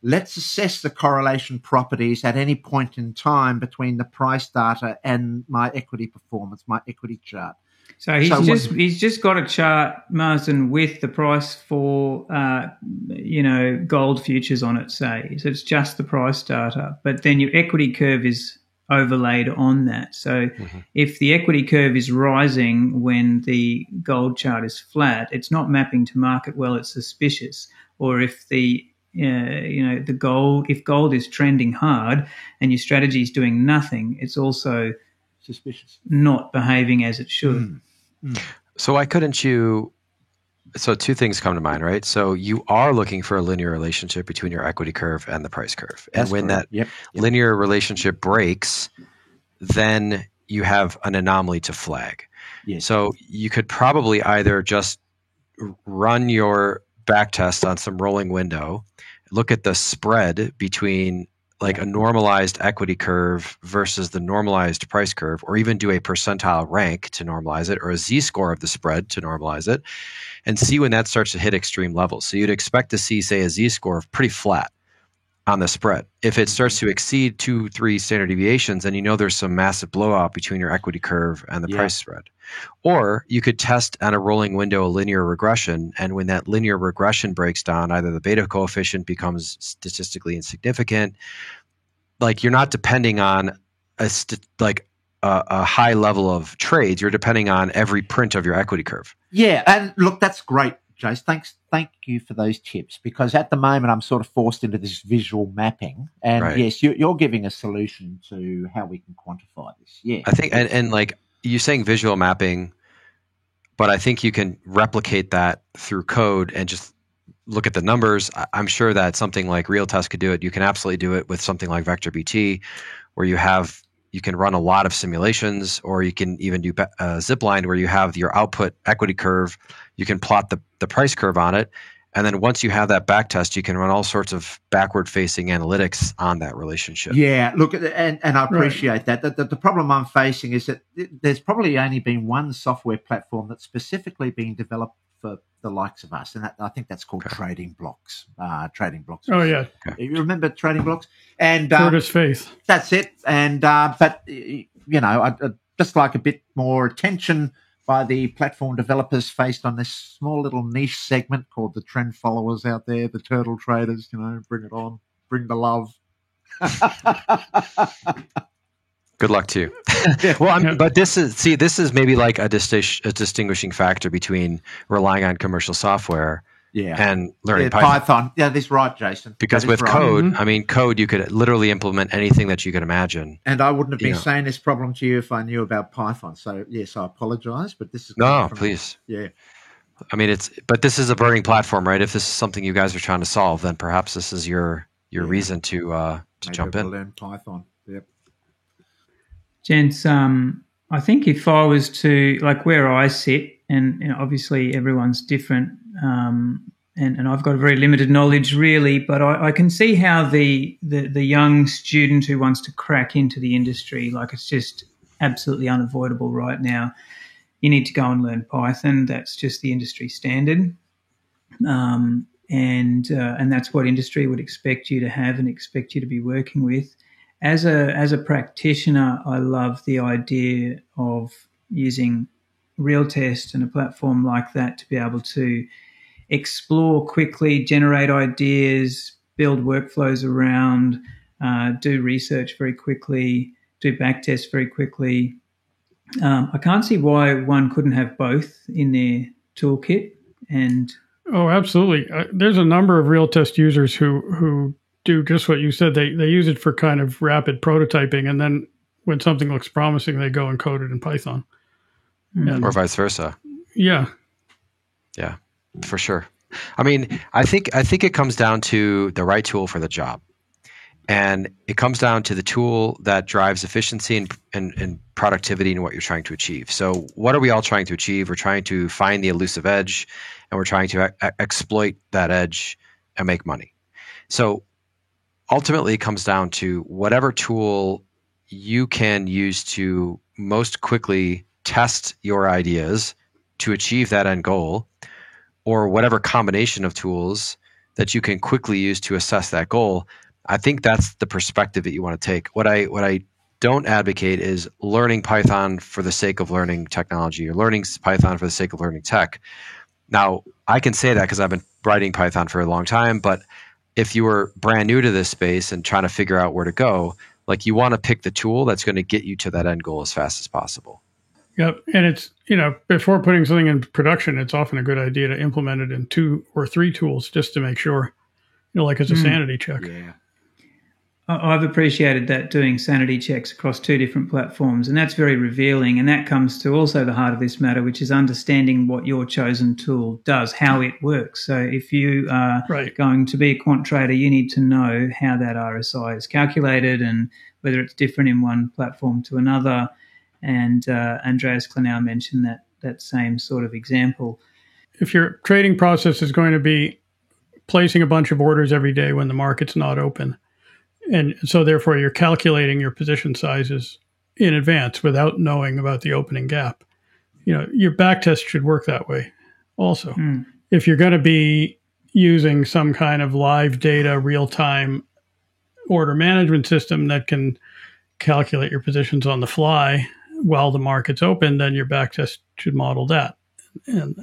E: let's assess the correlation properties at any point in time between the price data and my equity performance, my equity chart.
C: So he's just got a chart, Marsden, with the price for gold futures on it, say. So it's just the price data, but then your equity curve is overlaid on that. So if the equity curve is rising when the gold chart is flat, it's not mapping to market well, it's suspicious. Or if if gold is trending hard and your strategy is doing nothing, it's also
E: suspicious,
C: not behaving as it should.
A: So why couldn't you? So two things come to mind, right? So you are looking for a linear relationship between your equity curve and the price curve. And when that linear relationship breaks, then you have an anomaly to flag.
E: Yes.
A: So you could probably either just run your back test on some rolling window, look at the spread between a normalized equity curve versus the normalized price curve, or even do a percentile rank to normalize it, or a z-score of the spread to normalize it, and see when that starts to hit extreme levels. So you'd expect to see, say, a z-score of pretty flat on the spread. If it starts to exceed 2-3 standard deviations, then there's some massive blowout between your equity curve and the price spread. Or you could test on a rolling window a linear regression, and when that linear regression breaks down, either the beta coefficient becomes statistically insignificant, you're not depending on a high level of trades. You're depending on every print of your equity curve.
E: Yeah, and look, that's great, Jace. Thank you for those tips, because at the moment I'm sort of forced into this visual mapping, and yes, you're giving a solution to how we can quantify this. Yeah,
A: I think, and you're saying visual mapping, but I think you can replicate that through code and just look at the numbers. I'm sure that something like Realtest could do it. You can absolutely do it with something like VectorBT, where you can run a lot of simulations, or you can even do Zipline, where you have your output equity curve. You can plot the price curve on it. And then once you have that back test, you can run all sorts of backward-facing analytics on that relationship.
E: Yeah, look, and I appreciate that. The problem I'm facing is that there's probably only been one software platform that's specifically been developed for the likes of us, and I think that's called Trading Blocks. Trading Blocks.
D: Oh yeah,
E: you remember Trading Blocks? And
D: Curtis Faith.
E: That's it. And but I'd just like a bit more attention by the platform developers faced on this small little niche segment called the trend followers out there, the turtle traders. Bring it on, bring the love.
A: Good luck to you. Well, but this is maybe like a distinguishing factor between relying on commercial software and learning
E: Python. Yeah, that's right, Jason.
A: Because with code, code, you could literally implement anything that you could imagine.
E: And I wouldn't have been saying this problem to you if I knew about Python. So yes, I apologize, but this is
A: please.
E: Yeah.
A: But this is a burning platform, right? If this is something you guys are trying to solve, then perhaps this is your reason to jump in.
E: Learn Python. Yep.
C: Gents, I think if I was to, like where I sit, and obviously everyone's different, and I've got a very limited knowledge really, but I can see how the young student who wants to crack into the industry, like it's just absolutely unavoidable right now. You need to go and learn Python. That's just the industry standard. And that's what industry would expect you to have and expect you to be working with. As a practitioner, I love the idea of using Realtest and a platform like that to be able to explore quickly, generate ideas, build workflows around, do research very quickly, do backtest very quickly. I can't see why one couldn't have both in their toolkit. And
D: oh, absolutely. There's a number of Realtest users who do just what you said. They use it for kind of rapid prototyping, and then when something looks promising, they go and code it in Python.
A: Or vice versa.
D: Yeah.
A: Yeah, for sure. I mean, I think it comes down to the right tool for the job. And it comes down to the tool that drives efficiency and productivity in what you're trying to achieve. So what are we all trying to achieve? We're trying to find the elusive edge, and we're trying to exploit that edge and make money. So ultimately, it comes down to whatever tool you can use to most quickly test your ideas to achieve that end goal, or whatever combination of tools that you can quickly use to assess that goal. I think that's the perspective that you want to take. What I don't advocate is learning Python for the sake of learning technology, or learning Python for the sake of learning tech. Now, I can say that because I've been writing Python for a long time, but if you were brand new to this space and trying to figure out where to go, like you want to pick the tool that's going to get you to that end goal as fast as possible.
D: Yep. And it's, before putting something in production, it's often a good idea to implement it in 2 or 3 tools just to make sure, like as a sanity check.
E: Yeah.
C: I've appreciated that, doing sanity checks across 2 different platforms, and that's very revealing. And that comes to also the heart of this matter, which is understanding what your chosen tool does, how it works. So if you are going to be a quant trader, you need to know how that RSI is calculated and whether it's different in one platform to another. And Andreas Clonow mentioned that same sort of example.
D: If your trading process is going to be placing a bunch of orders every day when the market's not open, and so therefore you're calculating your position sizes in advance without knowing about the opening gap, your backtest should work that way also. If you're going to be using some kind of live data, real-time order management system that can calculate your positions on the fly while the market's open, then your backtest should model that. And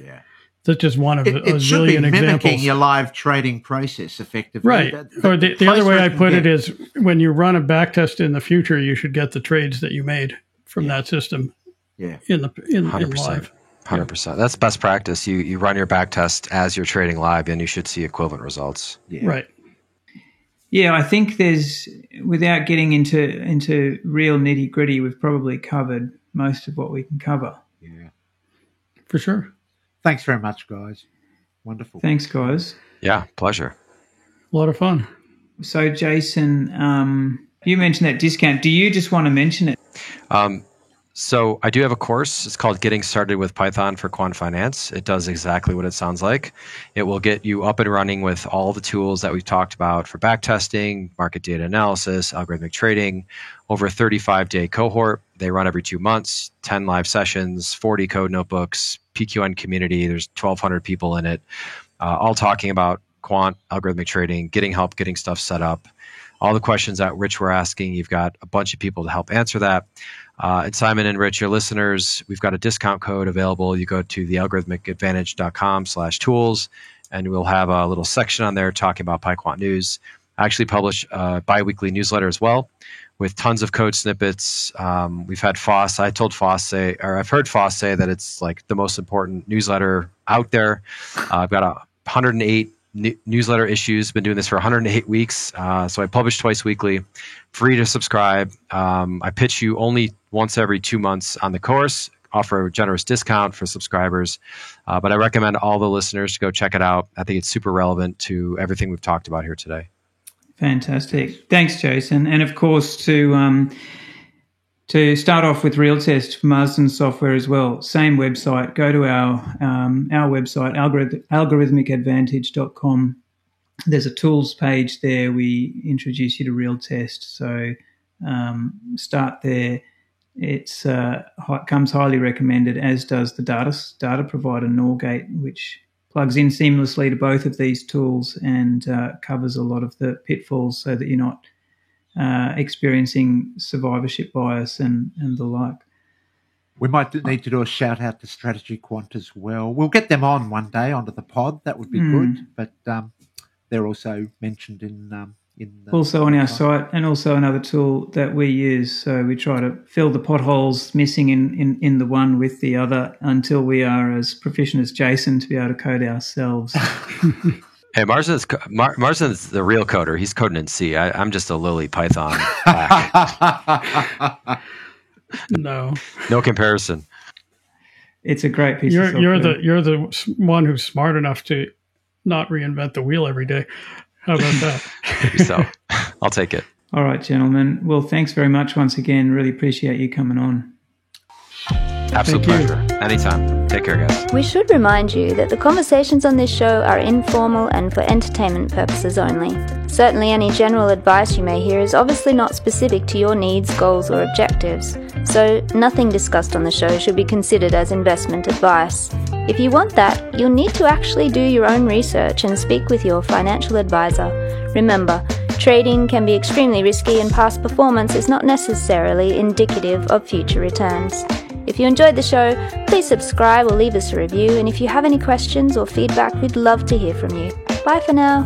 D: that's just one of a zillion examples. It should be
E: mimicking your live trading process effectively.
D: Right. Or the other way I put it is, when you run a backtest in the future, you should get the trades that you made from that system in
A: 100%.
D: live.
A: 100%. That's best practice. You run your backtest as you're trading live, and you should see equivalent results.
E: Yeah.
D: Right.
C: Yeah, I think there's, without getting into real nitty gritty, we've probably covered most of what we can cover.
E: Yeah.
D: For sure.
E: Thanks very much, guys. Wonderful.
C: Thanks, guys.
A: Yeah, pleasure.
D: A lot of fun.
C: So, Jason, you mentioned that discount. Do you just want to mention it?
A: So I do have a course. It's called Getting Started with Python for Quant Finance. It does exactly what it sounds like. It will get you up and running with all the tools that we've talked about for backtesting, market data analysis, algorithmic trading, over a 35-day cohort. They run every 2 months, 10 live sessions, 40 code notebooks, PQN community. There's 1,200 people in it, all talking about quant, algorithmic trading, getting help, getting stuff set up. All the questions that Rich were asking, you've got a bunch of people to help answer that. And Simon and Rich, your listeners, we've got a discount code available. You go to thealgorithmicadvantage.com/tools, and we'll have a little section on there talking about PyQuant news. I actually publish a bi-weekly newsletter as well with tons of code snippets. We've had Foss. I've heard Foss say that it's like the most important newsletter out there. I've got 108 newsletter issues. Been doing this for 108 weeks. So I publish twice weekly, free to subscribe. I pitch you only once every 2 months on the course, offer a generous discount for subscribers. But I recommend all the listeners to go check it out. I think it's super relevant to everything we've talked about here today.
C: Fantastic. Thanks, Jason. And of course, to To start off with Realtest for Marsden Software as well, same website. Go to our website, algorithmicadvantage.com. There's a tools page there. We introduce you to Realtest. So start there. It's comes highly recommended, as does the data provider Norgate, which plugs in seamlessly to both of these tools and covers a lot of the pitfalls so that you're not experiencing survivorship bias and the like.
E: We might need to do a shout out to Strategy Quant as well. We'll get them on one day onto the pod. That would be good. But they're also mentioned in the
C: also on our site, and also another tool that we use. So we try to fill the potholes missing in the one with the other until we are as proficient as Jason to be able to code ourselves.
A: Hey, Marsden's the real coder. He's coding in C. I'm just a lily Python hack.
D: No
A: comparison.
C: It's a great piece of software.
D: You're the one who's smart enough to not reinvent the wheel every day. How about that?
A: So I'll take it.
C: All right, gentlemen. Well, thanks very much once again. Really appreciate you coming on.
A: Absolute pleasure. Anytime. Take care, guys.
B: We should remind you that the conversations on this show are informal and for entertainment purposes only. Certainly any general advice you may hear is obviously not specific to your needs, goals, or objectives, so nothing discussed on the show should be considered as investment advice. If you want that, you'll need to actually do your own research and speak with your financial advisor. Remember, trading can be extremely risky and past performance is not necessarily indicative of future returns. If you enjoyed the show, please subscribe or leave us a review, and if you have any questions or feedback, we'd love to hear from you. Bye for now.